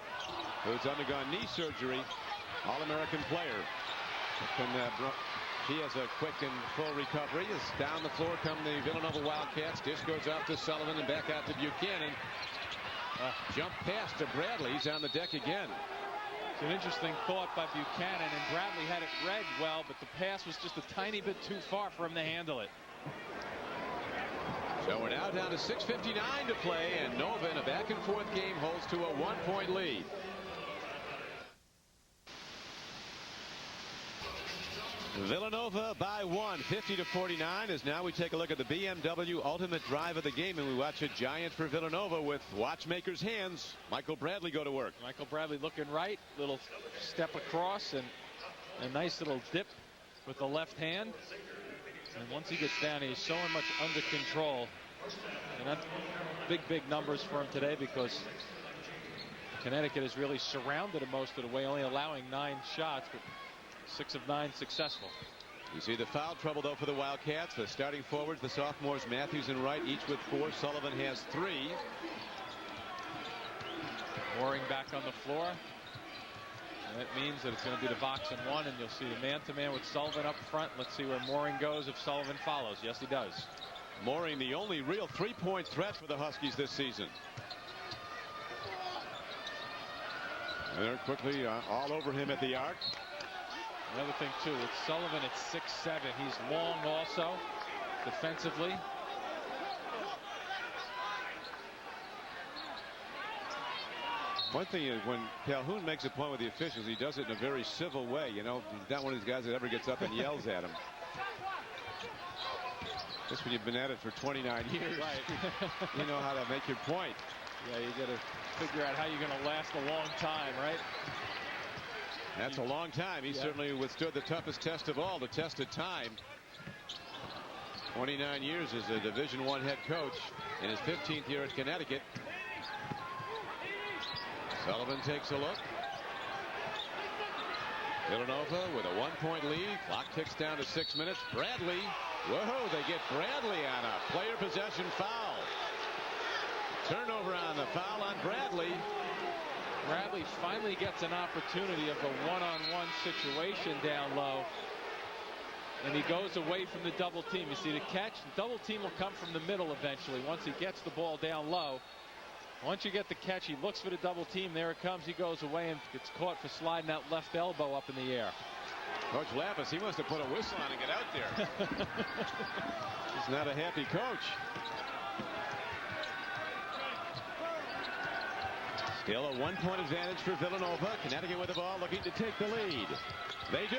who's undergone knee surgery. All-American player. She has a quick and full recovery. As down the floor come the Villanova Wildcats. Dish goes out to Sullivan and back out to Buchanan. Jump pass to Bradley. He's on the deck again. It's an interesting thought by Buchanan, and Bradley had it read well, but the pass was just a tiny bit too far for him to handle it. So we're now down to 6:59 to play, and Nova in a back and forth game holds to a 1-point lead. Villanova by 1, 50-49, as now we take a look at the BMW ultimate drive of the game, and we watch a giant for Villanova with watchmaker's hands. Michael Bradley go to work. Michael Bradley looking right, little step across, and a nice little dip with the left hand. And once he gets down, he's so much under control. And that's big numbers for him today, because Connecticut has really surrounded him most of the way, only allowing 9 shots, but 6 of 9 successful. You see the foul trouble, though, for the Wildcats. The starting forwards, the sophomores, Matthews and Wright, each with 4. Sullivan has 3. Mooring back on the floor. And that means that it's going to be the box and 1, and you'll see the man-to-man with Sullivan up front. Let's see where Mooring goes if Sullivan follows. Yes, he does. Mooring, the only real 3-point threat for the Huskies this season. And they're quickly all over him at the arc. Another thing, too, with Sullivan at 6'7". He's long also, defensively. One thing is, when Calhoun makes a point with the officials, he does it in a very civil way. You know, he's not one of these guys that ever gets up and yells at him. Just when you've been at it for 29 years, right. You know how to make your point. Yeah, you got to figure out how you're going to last a long time, right? That's a long time. He certainly withstood the toughest test of all, the test of time. 29 years as a Division I head coach in his 15th year at Connecticut. Sullivan takes a look. Villanova with a 1-point lead. Clock ticks down to 6 minutes. Bradley. Whoa, they get Bradley on a player possession foul. Turnover on the foul on Bradley. Bradley finally gets an opportunity of a one-on-one situation down low. and he goes away from the double team. You see the catch, the double team will come from the middle eventually once he gets the ball down low. Once you get the catch, he looks for the double team. There it comes. He goes away and gets caught for sliding that left elbow up in the air. Coach Lapis, he must have put a whistle on and get out there. He's not a happy coach. Still a 1-point advantage for Villanova. Connecticut with the ball, looking to take the lead. They do.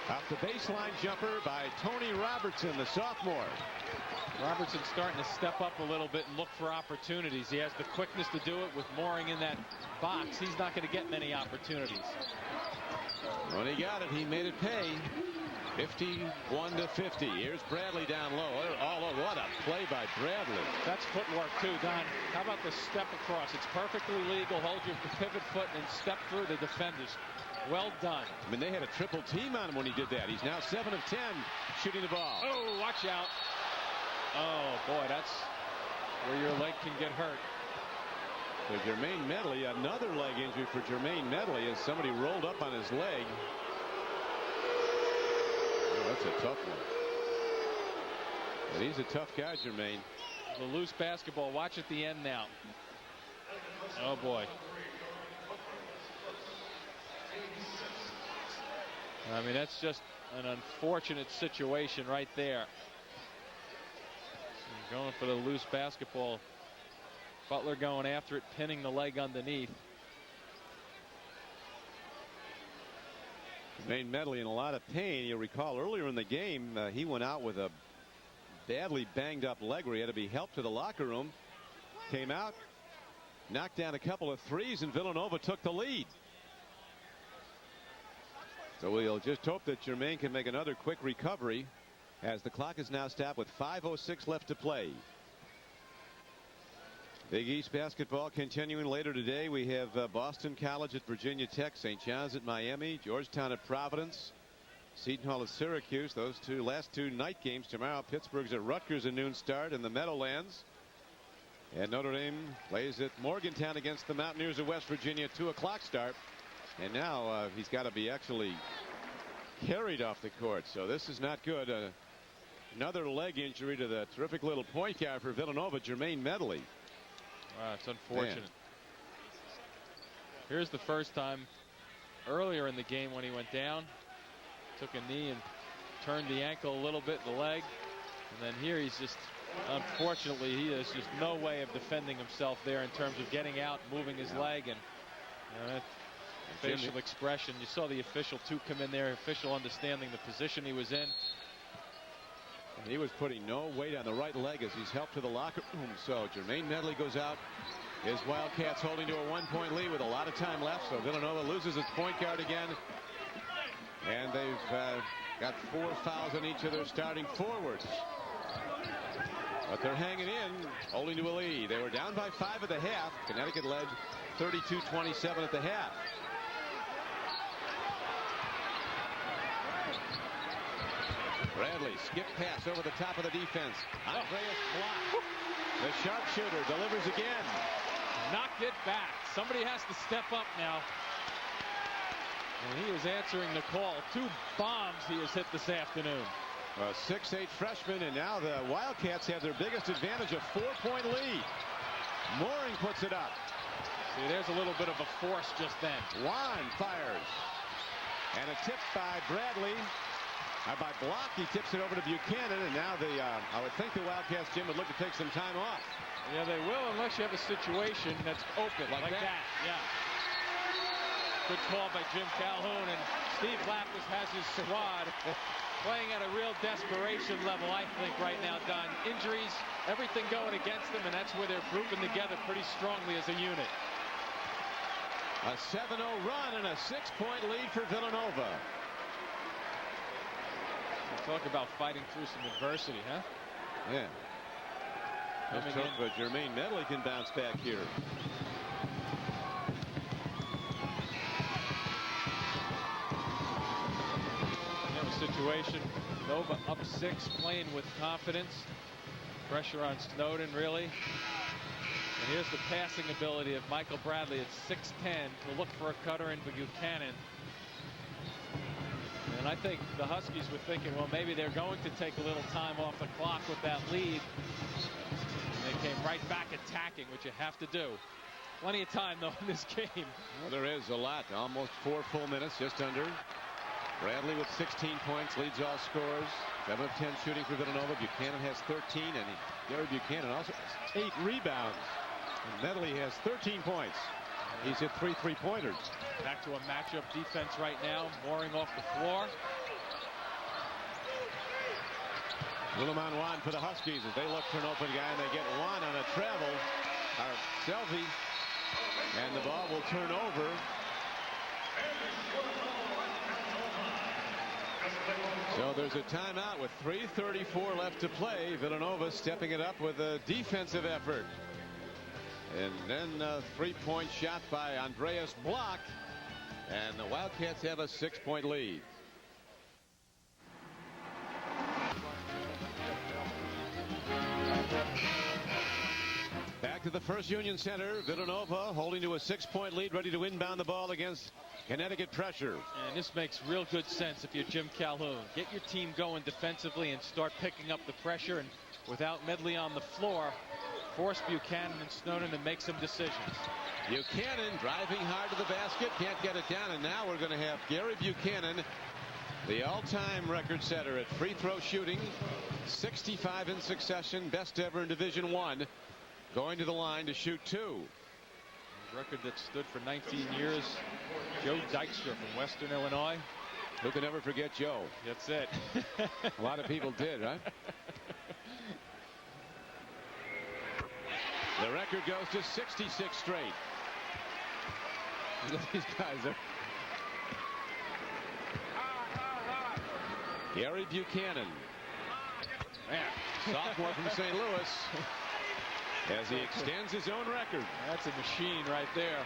Off the baseline jumper by Tony Robertson, the sophomore. Robertson's starting to step up a little bit and look for opportunities. He has the quickness to do it with Mooring in that box. He's not going to get many opportunities. When he got it, he made it pay. 51-50. Here's Bradley down low. What a play by Bradley. That's footwork too, Don. How about the step across? It's perfectly legal. Hold your pivot foot and step through the defenders. Well done. I mean, they had a triple team on him when he did that. He's now 7 of 10 shooting the ball. Oh, watch out. Oh, boy, that's where your leg can get hurt. So Jermaine Medley, another leg injury for Jermaine Medley as somebody rolled up on his leg. Oh, that's a tough one. But he's a tough guy, Jermaine. The loose basketball. Watch at the end now. Oh, boy. I mean, that's just an unfortunate situation right there. Going for the loose basketball. Butler going after it, pinning the leg underneath. Jermaine Medley in a lot of pain. You'll recall earlier in the game, he went out with a badly banged up leg where he had to be helped to the locker room. Came out, knocked down a couple of threes, and Villanova took the lead. So we'll just hope that Jermaine can make another quick recovery as the clock is now stopped with 5:06 left to play. Big East basketball continuing later today. We have Boston College at Virginia Tech, St. John's at Miami, Georgetown at Providence, Seton Hall at Syracuse. Those last two night games tomorrow. Pittsburgh's at Rutgers, a noon start in the Meadowlands. And Notre Dame plays at Morgantown against the Mountaineers of West Virginia, 2 o'clock start. And now he's got to be actually carried off the court. So this is not good. Another leg injury to the terrific little point guard for Villanova, Jermaine Medley. Wow, it's unfortunate. Man. Here's the first time earlier in the game when he went down, took a knee and turned the ankle a little bit, the leg. And then here he's just, unfortunately, he has just no way of defending himself there in terms of getting out, moving his leg, and that facial expression. You saw the official too come in there, official understanding the position he was in. And he was putting no weight on the right leg as he's helped to the locker room. So Jermaine Medley goes out. His Wildcats holding to a 1-point lead with a lot of time left. So Villanova loses its point guard again. And they've got 4 fouls on each of their starting forwards. But they're hanging in, holding to a lead. They were down by 5 at the half. Connecticut led 32-27 at the half. Bradley skip pass over the top of the defense. Andreas Block. The sharpshooter delivers again. Knocked it back. Somebody has to step up now. And he is answering the call. 2 bombs he has hit this afternoon. A 6'8" freshman, and now the Wildcats have their biggest advantage, a 4-point lead. Mooring puts it up. See, there's a little bit of a force just then. Juan fires. And a tip by Bradley. By Block, he tips it over to Buchanan, and now I would think the Wildcats, Jim, would look to take some time off. Yeah, they will, unless you have a situation that's open like that. Yeah. Good call by Jim Calhoun, and Steve Lapis has his squad playing at a real desperation level, I think, right now, Don. Injuries, everything going against them, and that's where they're grouping together pretty strongly as a unit. A 7-0 run and a 6-point lead for Villanova. Talk about fighting through some adversity, huh? Yeah. Let's hope Jermaine Medley can bounce back here. Situation. Nova up 6, playing with confidence. Pressure on Snowden, really. And here's the passing ability of Michael Bradley at 6'10" to look for a cutter into Buchanan. And And I think the Huskies were thinking, well, maybe they're going to take a little time off the clock with that lead. And they came right back attacking, which you have to do. Plenty of time, though, in this game. Well, there is a lot. Almost 4 full minutes, just under. Bradley with 16 points, leads all scorers. 7 of 10 shooting for Villanova. Buchanan has 13, and Gary Buchanan also has 8 rebounds. And Medley has 13 points. He's hit 3 3-pointers. Back to a matchup defense right now. Mooring off the floor. Williman Juan for the Huskies as they look for an open guy, and they get Juan on a travel. Selvey. And the ball will turn over. So there's a timeout with 3:34 left to play. Villanova stepping it up with a defensive effort. And then a 3-point shot by Andreas Block. And the Wildcats have a 6-point lead. Back to the First Union Center. Villanova holding to a 6-point lead, ready to inbound the ball against Connecticut pressure. And this makes real good sense if you're Jim Calhoun. Get your team going defensively and start picking up the pressure. And without Medley on the floor, force Buchanan and Snowden to make some decisions. Buchanan driving hard to the basket, can't get it down, and now we're going to have Gary Buchanan, the all-time record setter at free throw shooting, 65 in succession, best ever in Division I, going to the line to shoot 2. A record that stood for 19 years. Joe Dykstra from Western Illinois. Who can ever forget Joe? That's it. A lot of people did, right? The record goes to 66 straight. Look at these guys. Gary Buchanan, sophomore from St. Louis, as he extends his own record. That's a machine right there.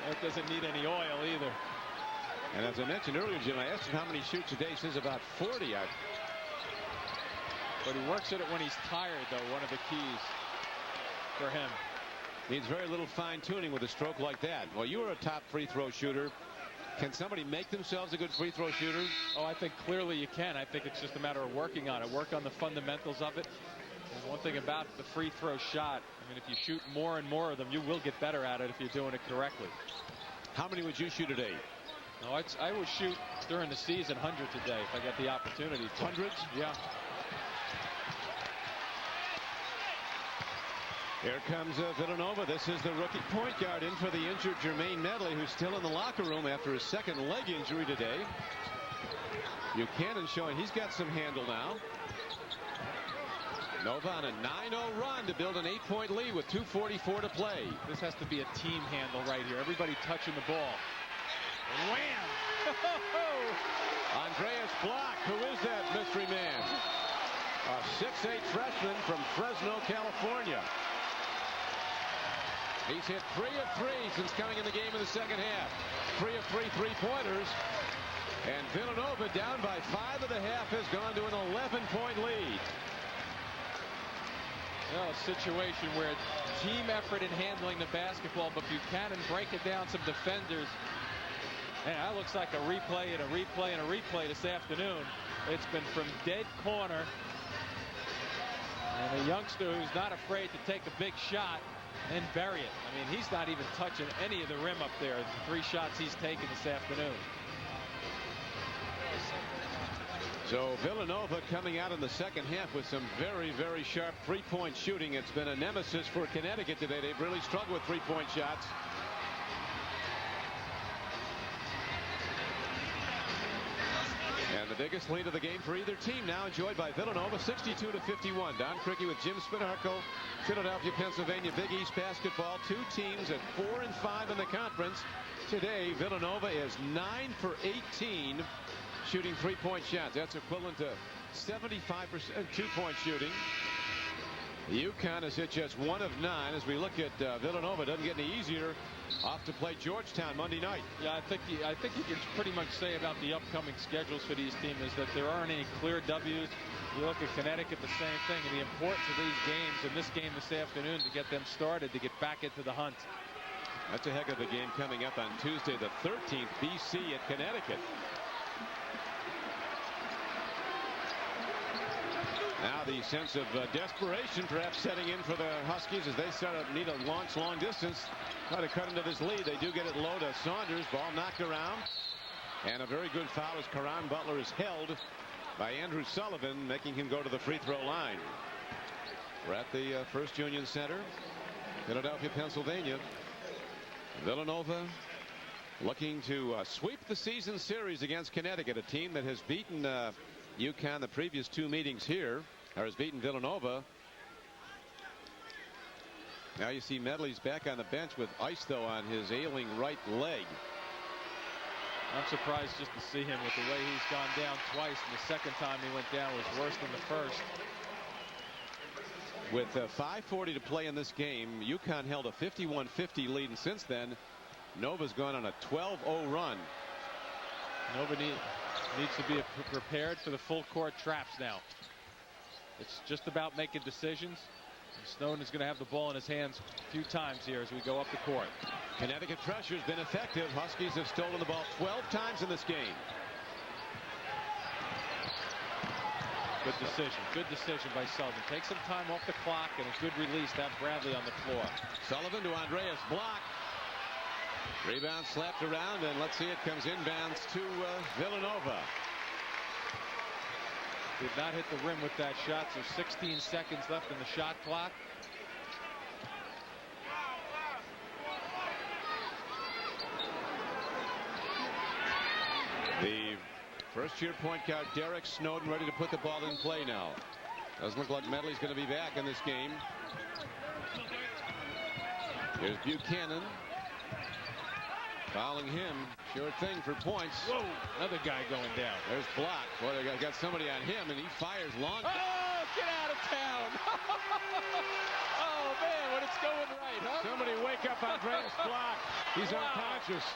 That doesn't need any oil either. And as I mentioned earlier, Jim, I asked him how many shoots a day. He says about 40. But he works at it when he's tired, though, one of the keys for him. Needs very little fine-tuning with a stroke like that. Well, you were a top free throw shooter. Can somebody make themselves a good free throw shooter? Oh, I think clearly you can. I think it's just a matter of working on it. Work on the fundamentals of it. And one thing about the free throw shot, I mean, if you shoot more and more of them, you will get better at it if you're doing it correctly. How many would you shoot a day? No, I would shoot during the season hundreds a day if I got the opportunity. Hundreds? Yeah. Here comes Villanova. This is the rookie point guard in for the injured Jermaine Medley, who's still in the locker room after his second leg injury today. Buchanan showing he's got some handle now. Nova on a 9-0 run to build an 8-point lead with 2:44 to play. This has to be a team handle right here. Everybody touching the ball. Wham! Andreas Block, who is that mystery man? A 6'8 freshman from Fresno, California. He's hit 3 of 3 since coming in the game in the second half. 3 of 3 3-pointers. And Villanova down by 5 at the half has gone to an 11-point lead. Well, a situation where team effort in handling the basketball, but Buchanan breaking down some defenders. And that looks like a replay and a replay and a replay this afternoon. It's been from dead corner. And a youngster who's not afraid to take a big shot and bury it. I mean, he's not even touching any of the rim up there. The 3 shots he's taken this afternoon. So Villanova coming out in the second half with some very, very sharp 3-point shooting. It's been a nemesis for Connecticut today. They've really struggled with 3-point shots. And the biggest lead of the game for either team now enjoyed by Villanova, 62-51. Don Criqui with Jim Spinarco, Philadelphia, Pennsylvania, Big East basketball. 2 teams at 4 and 5 in the conference. Today, Villanova is 9 for 18 shooting 3-point shots. That's equivalent to 75% 2-point shooting. UConn has hit just 1 of 9 as we look at Villanova. Doesn't get any easier. Off to play Georgetown Monday night. Yeah, I think you can pretty much say about the upcoming schedules for these teams is that there aren't any clear W's. You look at Connecticut, the same thing, and the importance of these games and this game this afternoon to get them started to get back into the hunt. That's a heck of a game coming up on Tuesday the 13th. BC at Connecticut. Now the sense of desperation perhaps setting in for the Huskies as they need to launch long distance. Try to cut into this lead. They do get it low to Saunders. Ball knocked around. And a very good foul as Caron Butler is held by Andrew Sullivan, making him go to the free throw line. We're at the First Union Center, Philadelphia, Pennsylvania. Villanova looking to sweep the season series against Connecticut, a team that has beaten UConn the previous two meetings here, or has beaten Villanova. Now you see Medley's back on the bench with ice though on his ailing right leg. I'm surprised just to see him with the way he's gone down twice, and the second time he went down was worse than the first. With 5:40 to play in this game, UConn held a 51-50 lead, and since then Nova's gone on a 12-0 run. Nova needs to be prepared for the full court traps now. It's just about making decisions. Snowden is going to have the ball in his hands a few times here as we go up the court. Connecticut pressure has been effective. Huskies have stolen the ball 12 times in this game. Good decision. Good decision by Sullivan. Take some time off the clock and a good release to have Bradley on the floor. Sullivan to Andreas Block. Rebound slapped around, and let's see, it comes inbounds to Villanova. Did not hit the rim with that shot, so 16 seconds left in the shot clock. The first-year point guard Derek Snowden ready to put the ball in play now. Doesn't look like Medley's going to be back in this game. Here's Buchanan. Fouling him. Sure thing for points. Whoa, another guy going down. There's Block. Boy, they got somebody on him, and he fires long. Oh, get out of town. Oh, man, when it's going right, huh? Somebody wake up Andreas Block. He's unconscious.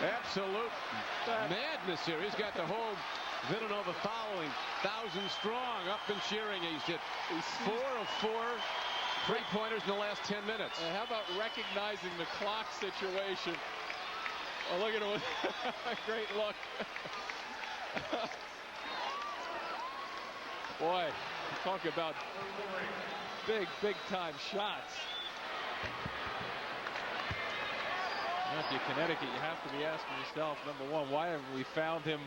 Absolute madness here. He's got the whole Villanova following, 1,000 strong, up and cheering. He's hit 4 of 4 3-pointers in the last 10 minutes. How about recognizing the clock situation? Oh, look at him. Great look. Boy, talk about big time shots. If you're Connecticut, you have to be asking yourself, number one, why haven't we found him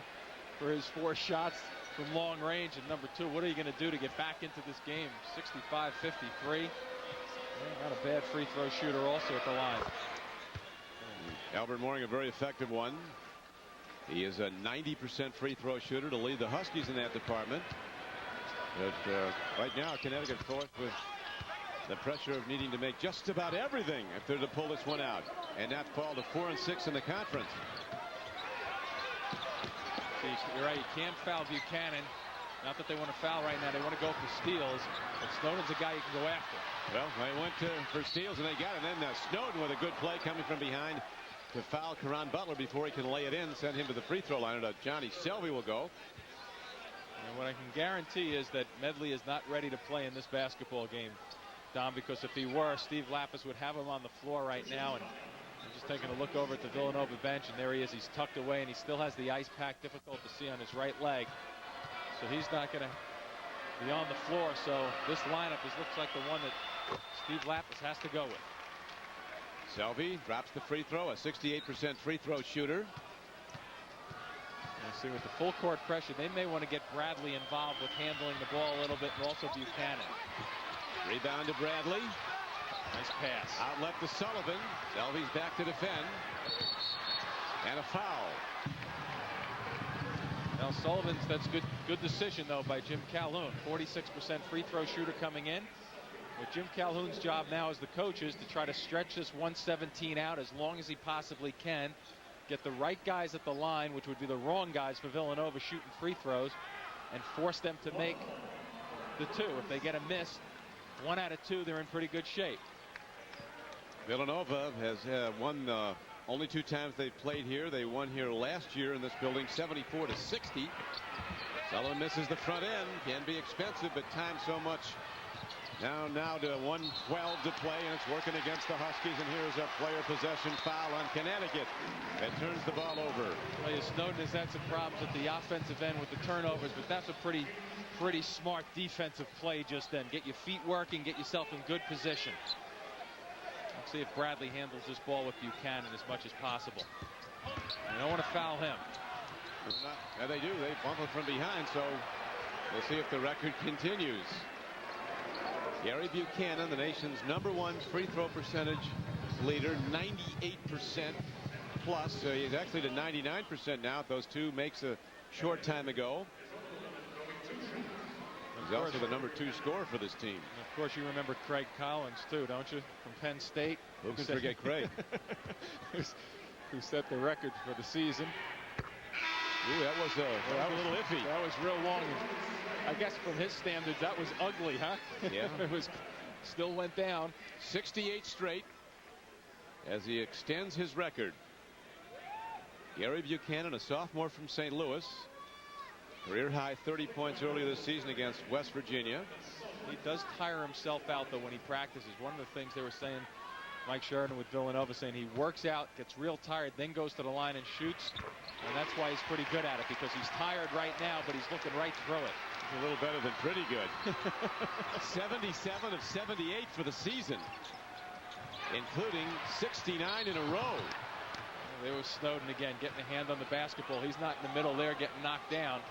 for his 4 shots from long range? And number two, what are you going to do to get back into this game? 65-53. Not a bad free throw shooter also at the line. Albert Mooring, a very effective one. He is a 90% free throw shooter to lead the Huskies in that department. But right now, Connecticut forced with the pressure of needing to make just about everything if they're to pull this one out and not fall to 4 and 6 in the conference. You're right, you can't foul Buchanan. Not that they want to foul right now, they want to go for steals, but Snowden's a guy you can go after. Well, they went for steals and they got it. And then Snowden with a good play coming from behind to foul Caron Butler before he can lay it in, send him to the free throw line. And Johnny Selvey will go. And what I can guarantee is that Medley is not ready to play in this basketball game, Don, because if he were, Steve Lapis would have him on the floor right now. And I'm just taking a look over at the Villanova bench, and there he is. He's tucked away, and he still has the ice pack, difficult to see on his right leg. So he's not going to be on the floor. So this lineup looks like the one that Steve Lapis has to go with. Selvey drops the free throw, a 68% free throw shooter. And see, with the full court pressure, they may want to get Bradley involved with handling the ball a little bit, and also Buchanan. Rebound to Bradley. Nice pass. Outlet to Sullivan. Selvey's back to defend. And a foul. Now Sullivan's, that's good decision though by Jim Calhoun. 46% free throw shooter coming in. What Jim Calhoun's job now as the coach is to try to stretch this 117 out as long as he possibly can. Get the right guys at the line, which would be the wrong guys for Villanova shooting free throws, and force them to make the 2. If they get a miss, 1 out of 2, they're in pretty good shape. Villanova has won only 2 times they've played here. They won here last year in this building, 74-60. Sullivan misses the front end. Can be expensive, but time so much Now to 1:12 to play, and it's working against the Huskies. And here's a player possession foul on Connecticut. It turns the ball over. Well, Snowden has had some problems at the offensive end with the turnovers, but that's a pretty smart defensive play just then. Get your feet working, get yourself in good position. Let's see if Bradley handles this ball with Buchanan as much as possible. You don't want to foul him. Yeah, they do. They bump it from behind, so we'll see if the record continues. Gary Buchanan, the nation's #1 free throw percentage leader, 98% plus. He's actually to 99% now. Those two makes a short time ago. He's also the #2 scorer for this team. And of course, you remember Craig Collins too, don't you, from Penn State? Who can forget Craig? Who set the record for the season. Ooh, that was a little iffy. That was real long. I guess from his standards, that was ugly, huh? Yeah. It was. Still went down. 68 straight as he extends his record. Gary Buchanan, a sophomore from St. Louis. Career high 30 points earlier this season against West Virginia. He does tire himself out, though, when he practices. One of the things they were saying, Mike Sheridan with Villanova, saying he works out, gets real tired, then goes to the line and shoots. And that's why he's pretty good at it, because he's tired right now, but he's looking right through it. He's a little better than pretty good. 77 of 78 for the season, including 69 in a row. There was Snowden again, getting a hand on the basketball. He's not in the middle there, getting knocked down.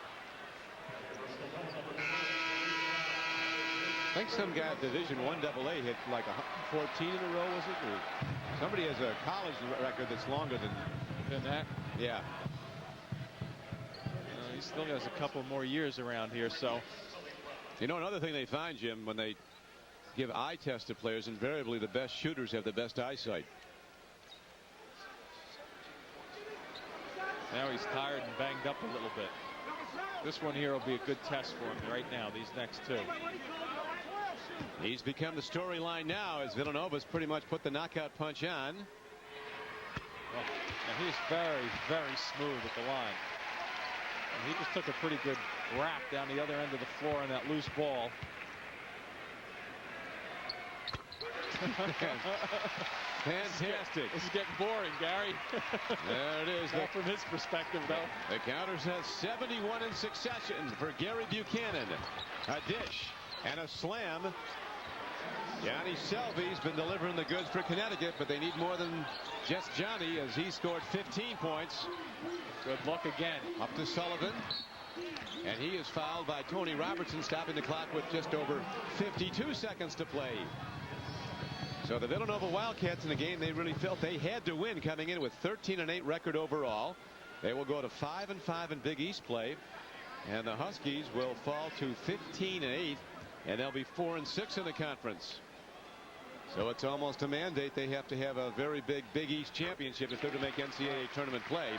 I think some guy at Division I AA hit like 14 in a row, was it? Or somebody has a college record that's longer than that. Yeah. He still has a couple more years around here, so. You know, another thing they find, Jim, when they give eye tests to players, invariably the best shooters have the best eyesight. Now he's tired and banged up a little bit. This one here will be a good test for him right now, these next two. He's become the storyline now as Villanova's pretty much put the knockout punch on. Well, now he's very, very smooth at the line. And he just took a pretty good rap down the other end of the floor on that loose ball. Fantastic. This is getting boring, Gary. There it is. Not from his perspective, though. The Counters has 71 in succession for Gary Buchanan. A dish and a slam. Johnny Selby's been delivering the goods for Connecticut, but they need more than just Johnny, as he scored 15 points. Good luck again. Up to Sullivan. And he is fouled by Tony Robertson, stopping the clock with just over 52 seconds to play. So the Villanova Wildcats, in a game they really felt they had to win, coming in with 13-8 record overall. They will go to 5-5 in Big East play, and the Huskies will fall to 15-8, and they'll be 4-6 in the conference. So it's almost a mandate. They have to have a very big Big East championship if they're to make NCAA tournament play.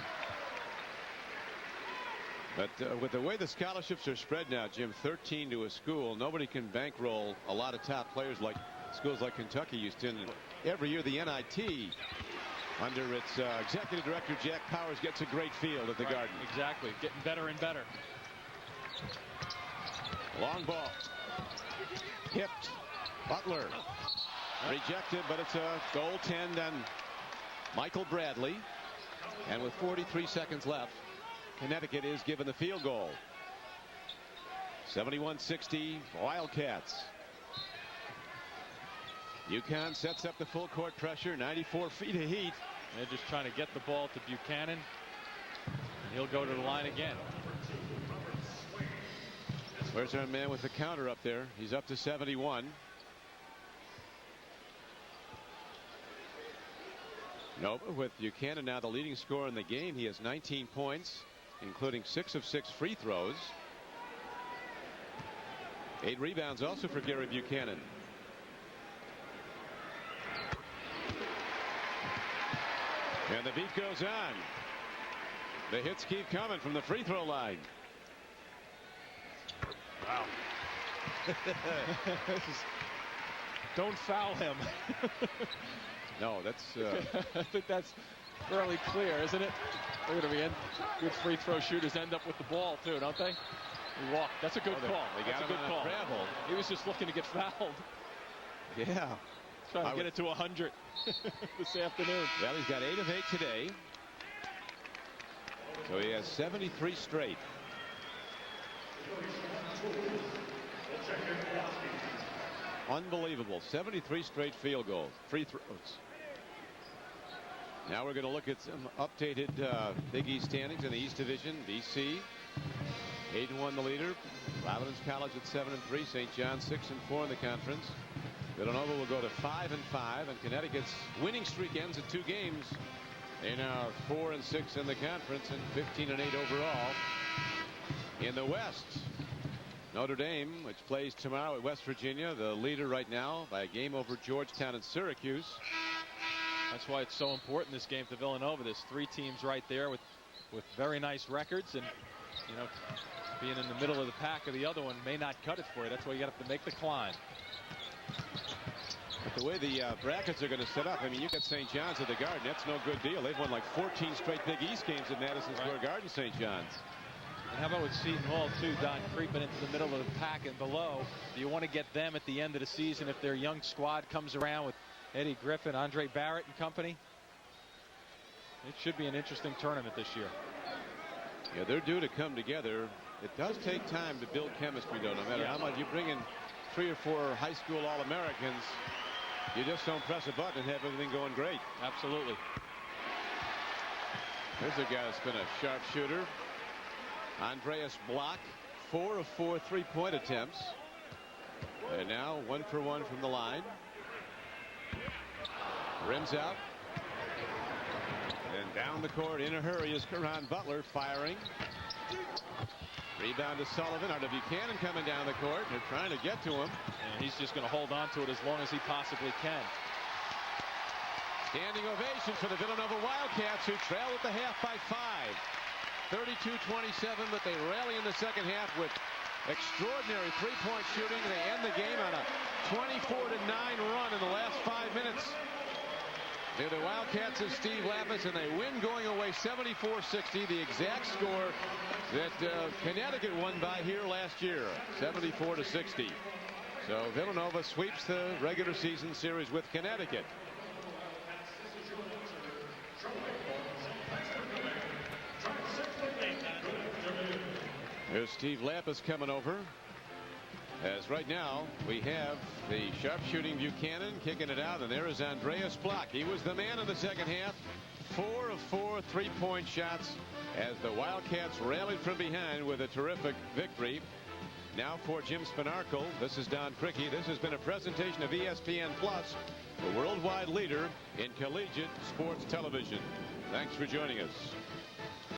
But with the way the scholarships are spread now, Jim, 13 to a school, nobody can bankroll a lot of top players like schools like Kentucky used to. And every year the NIT, under its executive director Jack Powers, gets a great field at the Garden. Exactly, getting better and better. Long ball, hipped. Butler rejected, but it's a goaltend on Michael Bradley. And with 43 seconds left, Connecticut is given the field goal. 71-60 Wildcats. UConn sets up the full court pressure, 94 feet of heat. They're just trying to get the ball to Buchanan, and he'll go to the line again. Where's our man with the counter up there? He's up to 71. Nope, with Buchanan now the leading scorer in the game. He has 19 points, including 6 of 6 free throws. 8 rebounds also for Gary Buchanan. And the beat goes on. The hits keep coming from the free throw line. Wow. Don't foul him. No, that's. I think that's fairly clear, isn't it? Look at him. Good free throw shooters end up with the ball too, don't they? He walked. That's a good call. They got him a good on call. A travel. He was just looking to get fouled. Yeah. Trying to get it to 100 this afternoon. Well, he's got 8 of 8 today. So he has 73 straight. Unbelievable. 73 straight field goals. Free throws. Now we're going to look at some updated Big East standings in the East Division. BC 8-1 the leader. Providence College at 7-3. St. John 6-4 in the conference. Villanova will go to 5-5, and Connecticut's winning streak ends at 2 games. They now are 4-6 in the conference and 15-8 overall. In the West, Notre Dame, which plays tomorrow at West Virginia, the leader right now by a game over Georgetown and Syracuse. That's why it's so important, this game, to Villanova. There's 3 teams right there with very nice records, and you know, being in the middle of the pack of the other one may not cut it for you. That's why you got to make the climb. But the way the brackets are going to set up, I mean, you got St. John's at the Garden. That's no good deal. They've won like 14 straight Big East games at Madison Square Garden, St. John's. And how about with Seton Hall, too, Don, creeping into the middle of the pack and below? Do you want to get them at the end of the season if their young squad comes around with Eddie Griffin, Andre Barrett and company? It should be an interesting tournament this year. Yeah, they're due to come together. It does take time to build chemistry, though. No matter how much you bring in 3 or 4 high school All-Americans, you just don't press a button and have everything going great. Absolutely. There's a guy that's been a sharpshooter. Andreas Block, 4 of 4 3-point attempts. And now 1 for 1 from the line. Rims out. And down the court in a hurry is Caron Butler firing. Rebound to Sullivan. Arda Buchanan coming down the court. They're trying to get to him. And he's just going to hold on to it as long as he possibly can. Standing ovation for the Villanova Wildcats, who trail at the half by 5. 32-27, but they rally in the second half with extraordinary 3-point shooting. They end the game on a 24-9 run in the last 5 minutes. They're the Wildcats of Steve Lapis, and they win going away 74-60, the exact score that Connecticut won by here last year, 74-60. So Villanova sweeps the regular season series with Connecticut. Here's Steve Lapis coming over. As right now we have the sharpshooting Buchanan kicking it out, and there is Andreas Block. He was the man in the second half. 4 of 4 3-point shots as the Wildcats rallied from behind with a terrific victory. Now for Jim Spanarkel, this is Don Crickey. This has been a presentation of ESPN Plus, the worldwide leader in collegiate sports television. Thanks for joining us.